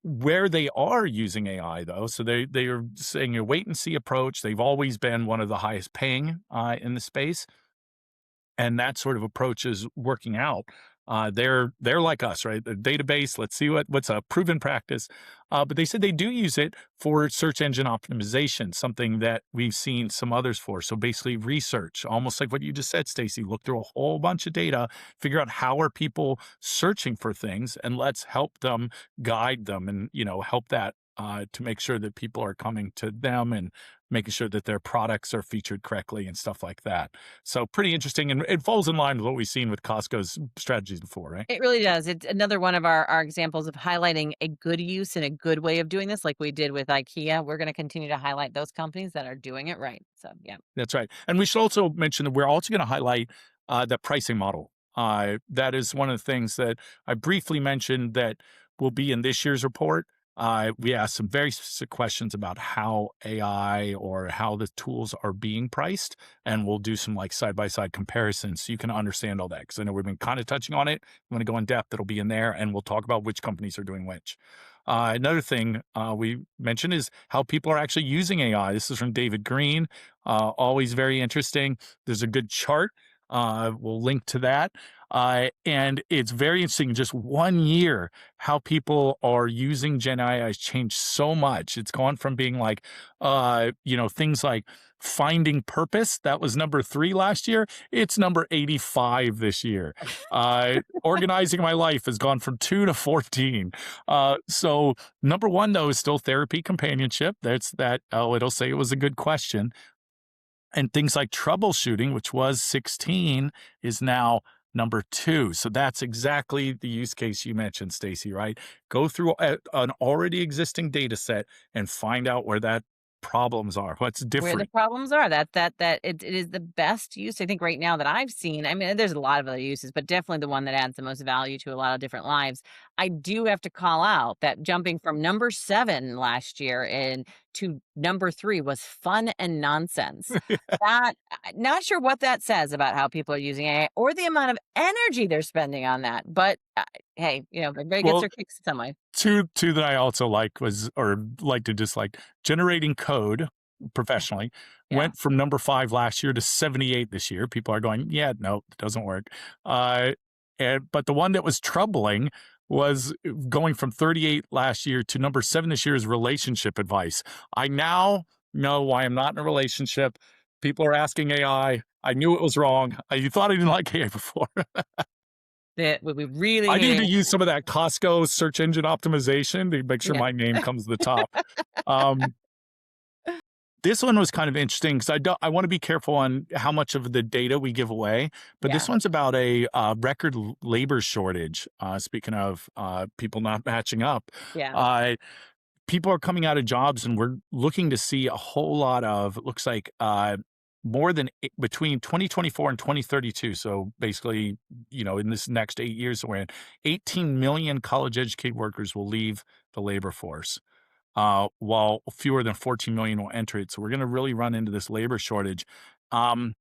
C: Where they are using AI, though, so they are saying a wait and see approach. They've always been one of the highest paying in the space, and that sort of approach is working out. They're like us, right? The database. Let's see what's a proven practice. But they said they do use it for search engine optimization, something that we've seen some others for. So basically, research, almost like what you just said, Stacey. Look through a whole bunch of data, figure out how are people searching for things, and let's help them, guide them, and help that to make sure that people are coming to them and making sure that their products are featured correctly and stuff like that. So pretty interesting, and it falls in line with what we've seen with Costco's strategies before, right?
B: It really does. It's another one of our examples of highlighting a good use and a good way of doing this, like we did with IKEA. We're going to continue to highlight those companies that are doing it right. So, yeah.
C: That's right. And we should also mention that we're also going to highlight the pricing model. That is one of the things that I briefly mentioned that will be in this year's report. We asked some very specific questions about how AI or how the tools are being priced, and we'll do some side-by-side comparisons so you can understand all that, because I know we've been kind of touching on it. I'm going to go in depth. It'll be in there, and we'll talk about which companies are doing which. Another thing we mentioned is how people are actually using AI. This is from David Green. Always very interesting. There's a good chart. We'll link to that. And it's very interesting, in just 1 year, how people are using Gen AI has changed so much. It's gone from being things like finding purpose. That was number 3 last year. It's number 85 this year. Organizing my life has gone from 2 to 14. So number 1, though, is still therapy companionship. It'll say it was a good question. And things like troubleshooting, which was 16, is now number 2. So that's exactly the use case you mentioned, Stacey, right? Go through an already existing data set and find out where that problems are, what's different.
B: Where the problems are. That it is the best use, I think, right now that I've seen. I mean, there's a lot of other uses, but definitely the one that adds the most value to a lot of different lives. I do have to call out that jumping from number 7 last year to number 3 was fun and nonsense. That, not sure what that says about how people are using AI or the amount of energy they're spending on that. But hey, everybody gets their kicks some way.
C: Two that I also generating code professionally went from number 5 last year to 78 this year. People are going, yeah, no, it doesn't work. But the one that was troubling was going from 38 last year to number 7 this year is relationship advice. I now know why I'm not in a relationship. People are asking AI. I knew it was wrong. You thought I didn't like AI before.
B: That we really
C: I need to use some of that Costco search engine optimization to make sure my name comes to the top. This one was kind of interesting because I want to be careful on how much of the data we give away, but this one's about a record labor shortage. Speaking of people not matching up, people are coming out of jobs, and we're looking to see a whole lot of, it looks like more than between 2024 and 2032. So basically, in this next 8 years we're in, 18 million college-educated workers will leave the labor force, while fewer than 14 million will enter it. So we're going to really run into this labor shortage. Um,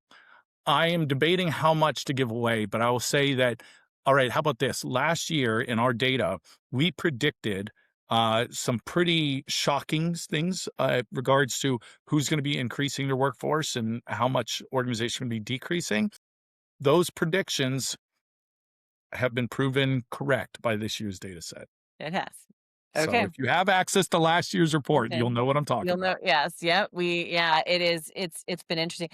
C: I am debating how much to give away, but I will say that, all right, how about this? Last year in our data, we predicted some pretty shocking things regards to who's going to be increasing their workforce and how much organization will be decreasing. Those predictions have been proven correct by this year's data set.
B: It has.
C: So
B: Okay.
C: if you have access to last year's report,
B: Okay.
C: you'll know what I'm talking
B: You'll know,
C: about.
B: yes, yeah, it is. It's been interesting.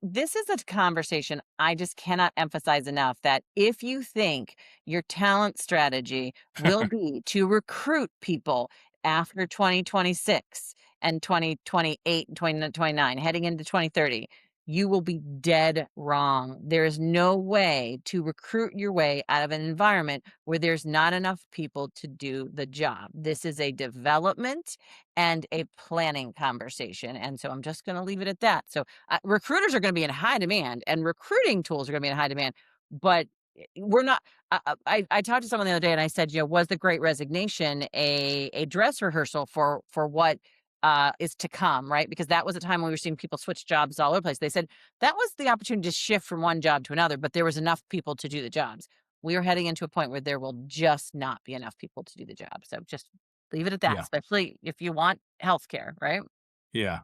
B: This is a conversation I just cannot emphasize enough, that if you think your talent strategy will be to recruit people after 2026 and 2028 and 2029, heading into 2030, you will be dead wrong. There is no way to recruit your way out of an environment where there's not enough people to do the job. This is a development and a planning conversation. And so I'm just going to leave it at that. So recruiters are going to be in high demand, and recruiting tools are going to be in high demand, but we're not. I talked to someone the other day and I said, was the Great Resignation a dress rehearsal for what is to come, right? Because that was a time when we were seeing people switch jobs all over the place. They said that was the opportunity to shift from one job to another, but there was enough people to do the jobs. We are heading into a point where there will just not be enough people to do the job. So just leave it at that,
C: Yeah.
B: especially if you want healthcare, right?
C: Yeah.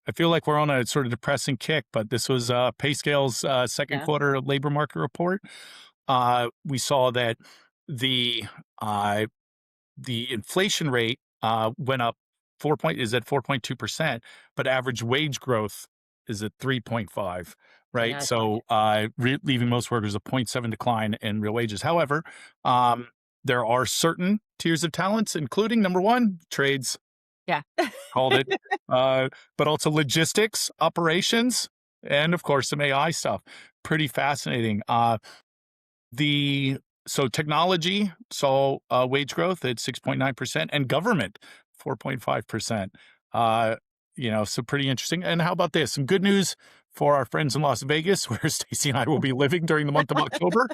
C: I feel like we're on a sort of depressing kick, but this was PayScale's second
B: Yeah.
C: quarter labor market report. We saw that the inflation rate went up is at 4.2%, but average wage growth is at 3.5, right?
B: Yeah,
C: So leaving most workers a 0.7 decline in real wages. However, there are certain tiers of talents, including number one, trades,
B: yeah.
C: called it, but also logistics, operations, and of course some AI stuff. Pretty fascinating. So technology saw wage growth at 6.9%, and government 4.5%. So pretty interesting. And how about this? Some good news for our friends in Las Vegas, where Stacey and I will be living during the month of October.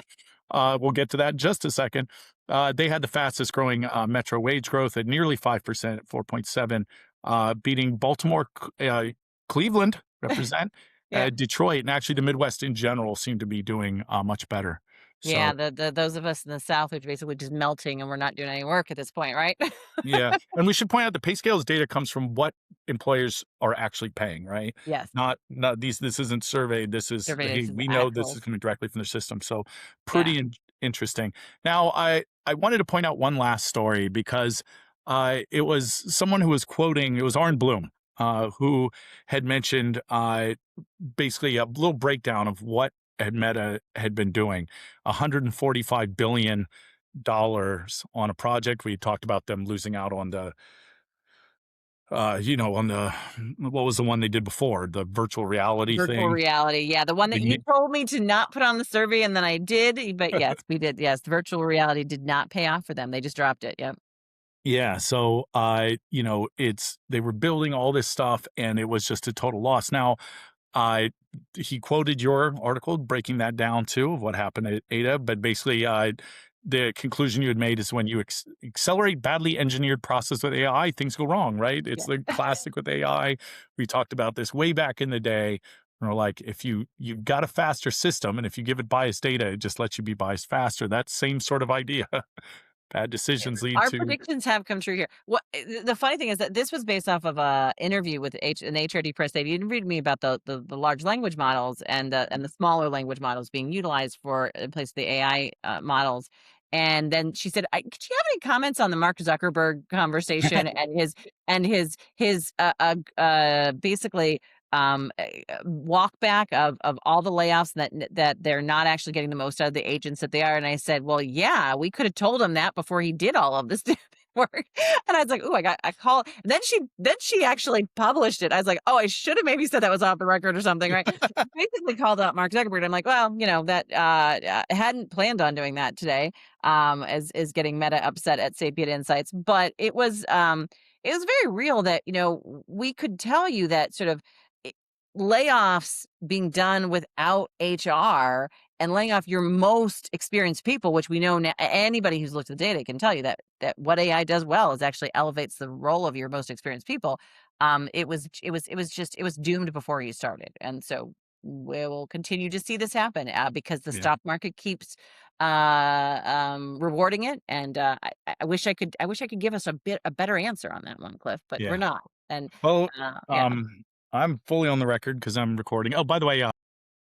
C: We'll get to that in just a second. They had the fastest growing metro wage growth at nearly 5%, at 4.7, beating Baltimore, Cleveland, represent,
B: Yeah.
C: Detroit, and actually the Midwest in general seem to be doing much better.
B: Yeah,
C: So
B: the those of us in the South are basically just melting, and we're not doing any work at this point, right?
C: yeah, and we should point out the pay scales data comes from what employers are actually paying, right?
B: Yes.
C: Not these. This isn't surveyed. This is,
B: Survey,
C: hey,
B: this is
C: we know this
B: actual.
C: is coming directly from their system. So
B: Yeah.
C: pretty interesting. Now, I wanted to point out one last story because it was someone who was quoting. It was Arn Bloom, who had mentioned basically a little breakdown of what Meta had been doing. $145 billion on a project. We talked about them losing out on the, what was the one they did before? The virtual reality
B: Virtual
C: thing.
B: reality, yeah, the one that you
C: The-
B: told me to not put on the survey, and then I did, but yes, we did, yes, virtual reality did not pay off for them, they just dropped it, yep.
C: Yeah. So, they were building all this stuff and it was just a total loss. Now, he quoted your article breaking that down too, of what happened at Ada, but basically, the conclusion you had made is when you accelerate badly engineered process with AI, things go wrong, right? It's
B: Yeah.
C: the classic with AI. We talked about this way back in the day. We're like, if you've got a faster system, and if you give it biased data, it just lets you be biased faster. That same sort of idea. Bad decisions lead
B: Our
C: to,
B: predictions have come true here. What the funny thing is that this was based off of a interview with an HRD press. They interviewed me about the large language models and the smaller language models being utilized for in place of the AI models. And then she said, "Could you have any comments on the Mark Zuckerberg conversation and his basically walk back of all the layoffs that they're not actually getting the most out of the agents that they are?" And I said, well, yeah, we could have told him that before he did all of this work. And I was like, oh, I got a call. And then she actually published it. I was like, oh, I should have maybe said that was off the record or something, right? Basically called out Mark Zuckerberg. I'm like, well, that I hadn't planned on doing that today, as is getting Meta upset at Sapient Insights. But it was very real that, we could tell you that sort of layoffs being done without HR and laying off your most experienced people, which we know now, anybody who's looked at the data can tell you that what AI does well is actually elevates the role of your most experienced people. It was doomed before you started, and so we will continue to see this happen because the
C: Yeah.
B: stock market keeps rewarding it. And I wish I wish I could give us a better answer on that one, Cliff, but we're
C: Yeah.
B: not. And
C: Well,
B: yeah,
C: I'm fully on the record because I'm recording. Oh, by the way,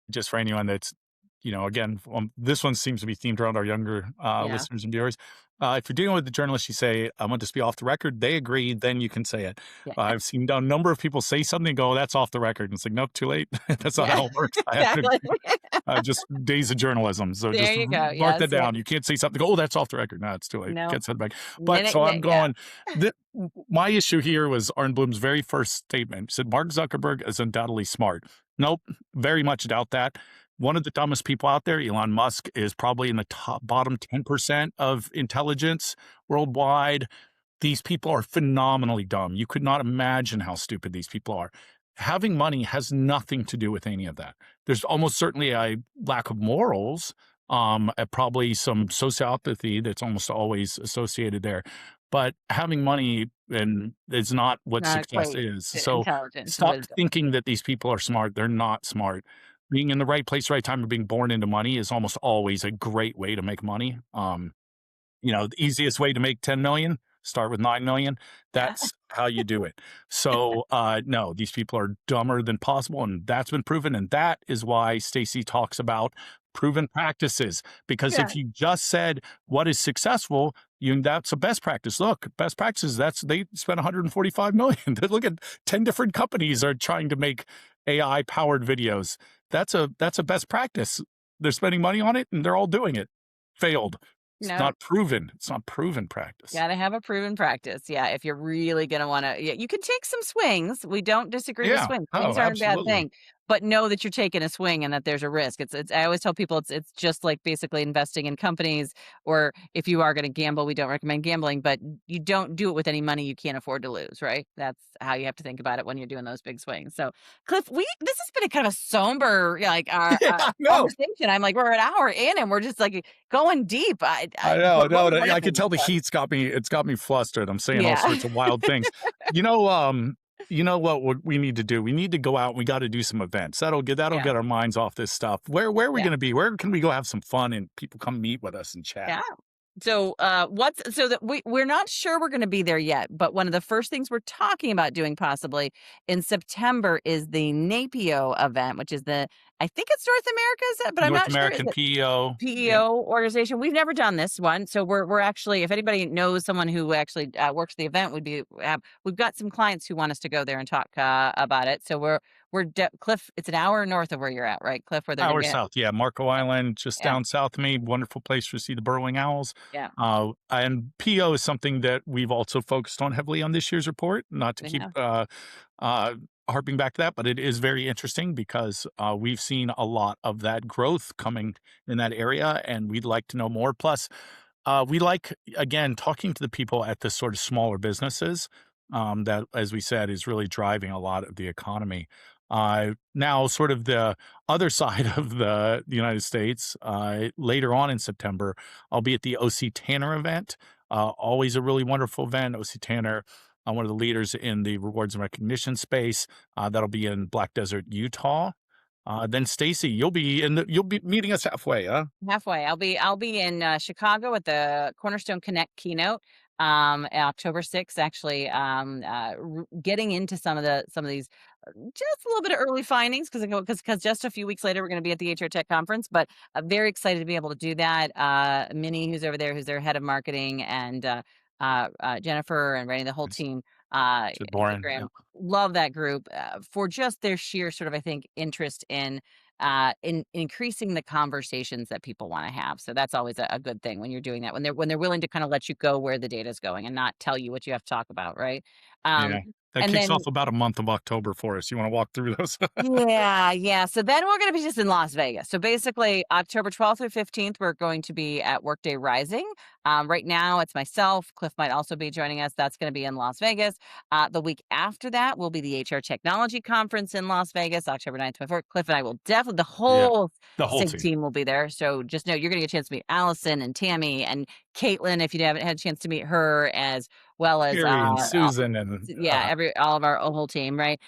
C: just for anyone that's, again, this one seems to be themed around our younger
B: yeah,
C: listeners and viewers. If you're dealing with the journalist, you say, I want this to be off the record. They agree, then you can say it.
B: yeah,
C: I've seen a number of people say something and go, that's off the record. And it's like, nope, too late. That's not
B: yeah,
C: how it works. I have to
B: exactly.
C: just days of journalism. So
B: There
C: just
B: you go.
C: mark
B: Yes,
C: that
B: yeah.
C: down. You can't say something, go, oh, that's off the record. No, it's too late.
B: No,
C: Can't send it back. But
B: minute,
C: so I'm
B: yeah,
C: going, th- my issue here was Arn Bloom's very first statement. He said, Mark Zuckerberg is undoubtedly smart. Nope, very much doubt that. One of the dumbest people out there, Elon Musk, is probably in the bottom 10% of intelligence worldwide. These people are phenomenally dumb. You could not imagine how stupid these people are. Having money has nothing to do with any of that. There's almost certainly a lack of morals, probably some sociopathy that's almost always associated there. But having money and is not what
B: not
C: success
B: equate
C: is.
B: to
C: So
B: intelligence and
C: stop
B: wisdom.
C: thinking that these people are smart. They're not smart. Being in the right place, right time, or being born into money is almost always a great way to make money. The easiest way to make 10 million, start with 9 million.
B: Yeah,
C: That's how you do it. So, no, these people are dumber than possible, and that's been proven. And that is why Stacey talks about proven practices. Because
B: yeah.
C: if you just said what is successful, that's a best practice. Look, best practices, they spent 145 million. Look at 10 different companies are trying to make AI powered videos. That's a best practice. They're spending money on it and they're all doing it. Failed. It's
B: No,
C: not proven. It's not proven practice.
B: gotta have a proven practice. Yeah, if you're really gonna wanna, yeah, you can take some swings. We don't disagree with
C: Yeah.
B: swings.
C: Oh,
B: Swings aren't a bad
C: absolutely.
B: thing, but know that you're taking a swing and that there's a risk. It's I always tell people it's just like basically investing in companies, or if you are gonna gamble, we don't recommend gambling, but you don't do it with any money you can't afford to lose, right? That's how you have to think about it when you're doing those big swings. So, Cliff, we this has been a kind of a somber, yeah, like,
C: Yeah, no.
B: conversation. I'm like, we're an hour in and we're just like going deep.
C: I know,
B: What
C: no,
B: was
C: I can
B: happening?
C: tell the heat's got me flustered. I'm saying all
B: Yeah.
C: sorts of wild things. You know, what we need to do? We need to go out and we got to do some events. That'll
B: Yeah.
C: get our minds off this stuff. Where are we
B: Yeah.
C: going to be? Where can we go have some fun and people come meet with us and chat?
B: Yeah. So, what's so that we're not sure we're going to be there yet, but one of the first things we're talking about doing possibly in September is the NAPIO event, which is I think it's North America's, but I'm
C: North
B: not sure. Is
C: American
B: it
C: PEO. Yep.
B: PEO organization? We've never done this one, so we're actually, if anybody knows someone who actually works the event, we've got some clients who want us to go there and talk about it. So Cliff. It's an hour north of where you're at, right, Cliff? Where they're going
C: Hour
B: to be at?
C: south, yeah, Marco
B: Yeah.
C: Island, just
B: Yeah.
C: down south of me. Wonderful place to see the burrowing owls.
B: Yeah.
C: And PO is something that we've also focused on heavily on this year's report. Not to
B: We
C: keep
B: have.
C: uh, harping back to that, but it is very interesting because we've seen a lot of that growth coming in that area, and we'd like to know more. Plus, we like, again, talking to the people at the sort of smaller businesses that, as we said, is really driving a lot of the economy. Now, sort of the other side of the United States, later on in September, I'll be at the OC Tanner event. Always a really wonderful event. OC Tanner, one of the leaders in the rewards and recognition space. That'll be in Black Desert, Utah. Then Stacy, you'll be meeting us halfway, huh?
B: Halfway. I'll be in Chicago at the Cornerstone Connect keynote October 6th, actually, getting into some of these just a little bit of early findings, because just a few weeks later we're going to be at the HR Tech conference, but very excited to be able to do that. Minnie, who's over there, who's their head of marketing, and Jennifer and Randy, the whole team,
C: To Lauren.
B: Graham,
C: Yeah.
B: love that group for just their sheer sort of, I think, interest in increasing the conversations that people want to have. So that's always a good thing when you're doing that, when they're willing to kind of let you go where the data is going and not tell you what you have to talk about, right?
C: Yeah. That
B: And
C: kicks
B: then
C: off about a month of October for us. You wanna walk through those?
B: yeah. So then we're going to be just in Las Vegas. So basically, October 12th through 15th, we're going to be at Workday Rising. Right now, it's myself. Cliff might also be joining us. That's going to be in Las Vegas. The week after that will be the HR Technology Conference in Las Vegas, October 9th, 24th. Cliff and I will definitely, the
C: Yeah,
B: whole
C: the whole
B: SIG
C: team.
B: team will be there. So just know you're going to get a chance to meet Allison and Tammy and Caitlin if you haven't had a chance to meet her, as well as
C: Carrie and Susan and,
B: yeah, all of our whole team, right?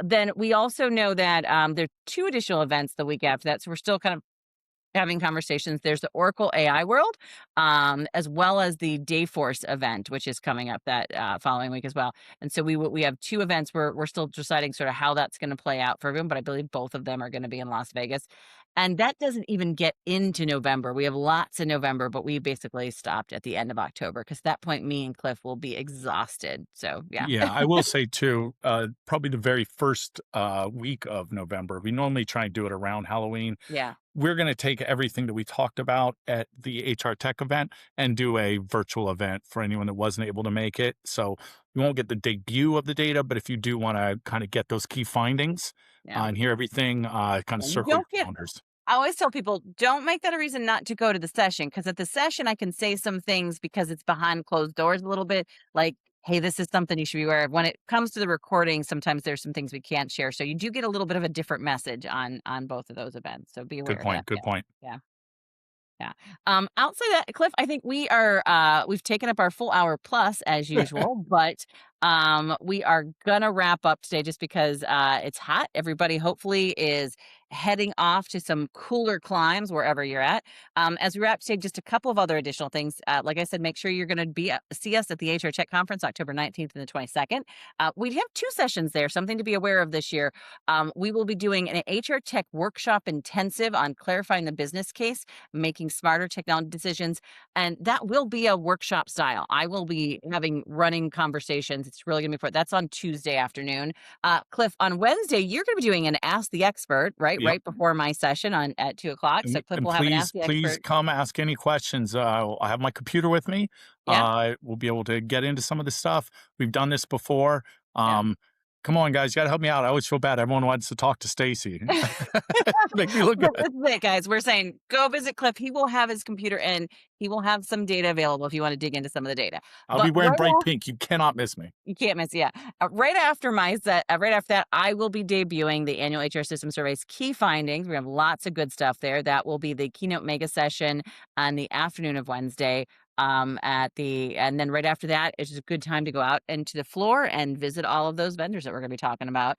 B: Then we also know that there are two additional events the week after that. So we're still kind of having conversations. There's the Oracle AI World, as well as the Dayforce event, which is coming up that following week as well. And so we have two events. We're still deciding sort of how that's going to play out for everyone, but I believe both of them are going to be in Las Vegas. And that doesn't even get into November. We have lots in November, but we basically stopped at the end of October because at that point, me and Cliff will be exhausted. So yeah,
C: yeah, I will say too, probably the very first, week of November, we normally try and do it around Halloween.
B: yeah.
C: We're gonna take everything that we talked about at the HR Tech event and do a virtual event for anyone that wasn't able to make it. So you won't get the debut of the data, but if you do wanna kinda get those key findings,
B: Yeah.
C: and hear everything, kinda
B: And
C: circle your
B: don't get
C: calendars.
B: I always tell people, don't make that a reason not to go to the session, because at the session, I can say some things because it's behind closed doors a little bit, like, hey, this is something you should be aware of. When it comes to the recording, sometimes there's some things we can't share. So you do get a little bit of a different message on both of those events. So be aware
C: Good
B: of that.
C: point, good
B: Yeah.
C: point.
B: Yeah. Yeah. Outside that, Cliff, I think we've taken up our full hour plus as usual, but we are gonna wrap up today just because it's hot. Everybody hopefully is heading off to some cooler climes wherever you're at. As we wrap today, just a couple of other additional things. Like I said, make sure you're going to see us at the HR Tech Conference, October 19th and the 22nd. We have two sessions there, something to be aware of this year. We will be doing an HR Tech workshop intensive on clarifying the business case, making smarter technology decisions, and that will be a workshop style. I will be having running conversations. It's really going to be important. That's on Tuesday afternoon. Cliff, on Wednesday, you're going to be doing an Ask the Expert, right?
C: Yep.
B: Right before my session at 2 o'clock. So Cliff
C: And
B: will have an
C: please,
B: Ask the
C: please
B: Expert.
C: come ask any questions. I have my computer with me.
B: Yeah,
C: We'll be able to get into some of the stuff. We've done this before.
B: yeah.
C: Come on, guys, you gotta help me out. I always feel bad. Everyone wants to talk to Stacey. Make me look
B: But
C: good.
B: this is it, guys. We're saying go visit Cliff. He will have his computer and he will have some data available if you want to dig into some of the data.
C: I'll be
B: But
C: wearing bright pink. You cannot miss me.
B: you can't miss, yeah. Right after my set, right after that, I will be debuting the annual HR System Survey's key findings. We have lots of good stuff there. That will be the keynote mega session on the afternoon of Wednesday. And then right after that, it's just a good time to go out into the floor and visit all of those vendors that we're going to be talking about.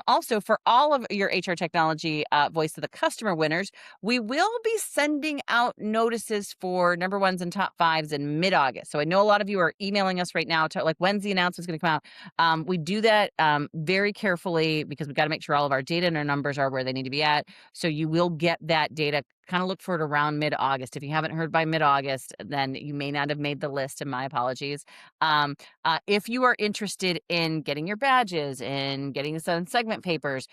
B: Also, for all of your HR technology voice of the customer winners, we will be sending out notices for number ones and top fives in mid-August. So I know a lot of you are emailing us right now to like, when's the announcement's going to come out. We do that very carefully because we've got to make sure all of our data and our numbers are where they need to be at. So you will get that data. Kind of look for it around mid-August. If you haven't heard by mid-August, then you may not have made the list, and my apologies. If you are interested in getting your badges and getting some segment papers,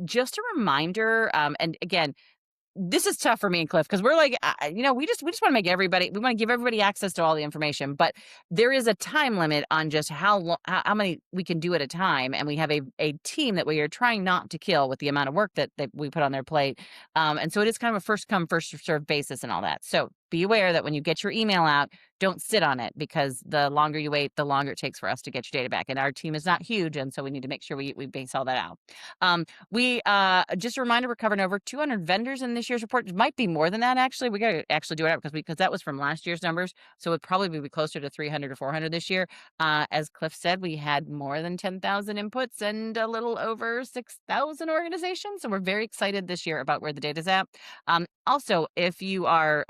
B: just a reminder, and again, this is tough for me and Cliff because we're like, we just want to make we want to give everybody access to all the information, but there is a time limit on just how many we can do at a time, and we have a team that we are trying not to kill with the amount of work that we put on their plate, and so it is kind of a first come first served basis and all that. So be aware that when you get your email out, don't sit on it because the longer you wait, the longer it takes for us to get your data back. And our team is not huge, and so we need to make sure we base all that out. We just a reminder, we're covering over 200 vendors in this year's report. It might be more than that actually. We got to actually do it out because that was from last year's numbers, so it'd probably be closer to 300 or 400 this year. As Cliff said, we had more than 10,000 inputs and a little over 6,000 organizations, so we're very excited this year about where the data's at. Also, if you are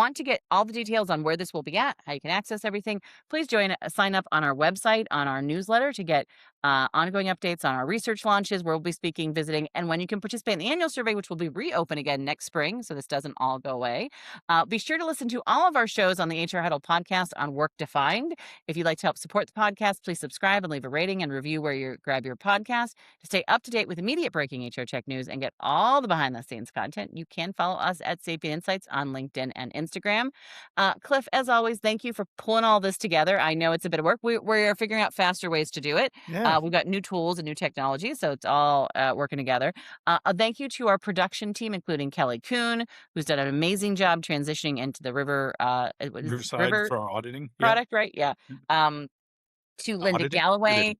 B: want to get all the details on where this will be at, how you can access everything, please sign up on our website, on our newsletter to get ongoing updates on our research launches, where we'll be speaking, visiting, and when you can participate in the annual survey, which will be reopened again next spring. So this doesn't all go away. Be sure to listen to all of our shows on the HR Huddle podcast on Work Defined. If you'd like to help support the podcast, please subscribe and leave a rating and review where you grab your podcast. To stay up to date with immediate breaking HR tech news and get all the behind the scenes content, you can follow us at Sapient Insights on LinkedIn and Instagram. Cliff, as always, thank you for pulling all this together. I know it's a bit of work. We're figuring out faster ways to do it.
C: Yeah.
B: We've got new tools and new technology, so it's all working together. A thank you to our production team, including Kelly Kuhn, who's done an amazing job transitioning into the
C: Riverside for our auditing.
B: product, right? Yeah. To Linda
C: Auditing?
B: Galloway,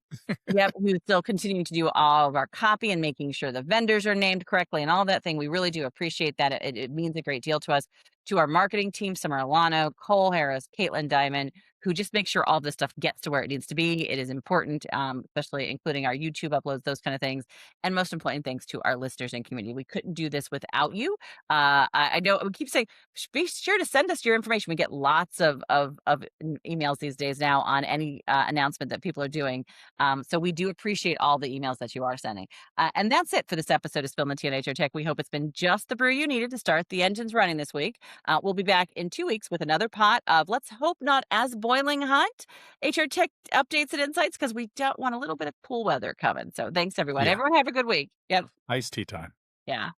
B: yep, who's still continuing to do all of our copy and making sure the vendors are named correctly and all that thing. We really do appreciate that. It means a great deal to us. To our marketing team, Summer Alano, Cole Harris, Caitlin Diamond, who just make sure all this stuff gets to where it needs to be. It is important, especially including our YouTube uploads, those kind of things. And most important, thanks to our listeners and community. We couldn't do this without you. I know we keep saying, be sure to send us your information. We get lots of emails these days now on any announcement that people are doing. So we do appreciate all the emails that you are sending. And that's it for this episode of Spill the Tea on HR Tech. We hope it's been just the brew you needed to start the engines running this week. We'll be back in 2 weeks with another pot of, let's hope not as boiling hot, HR Tech updates and insights, because we don't want a little bit of cool weather coming. So thanks, everyone.
C: Yeah.
B: Everyone have a good week. Yep.
C: Iced tea time.
B: Yeah.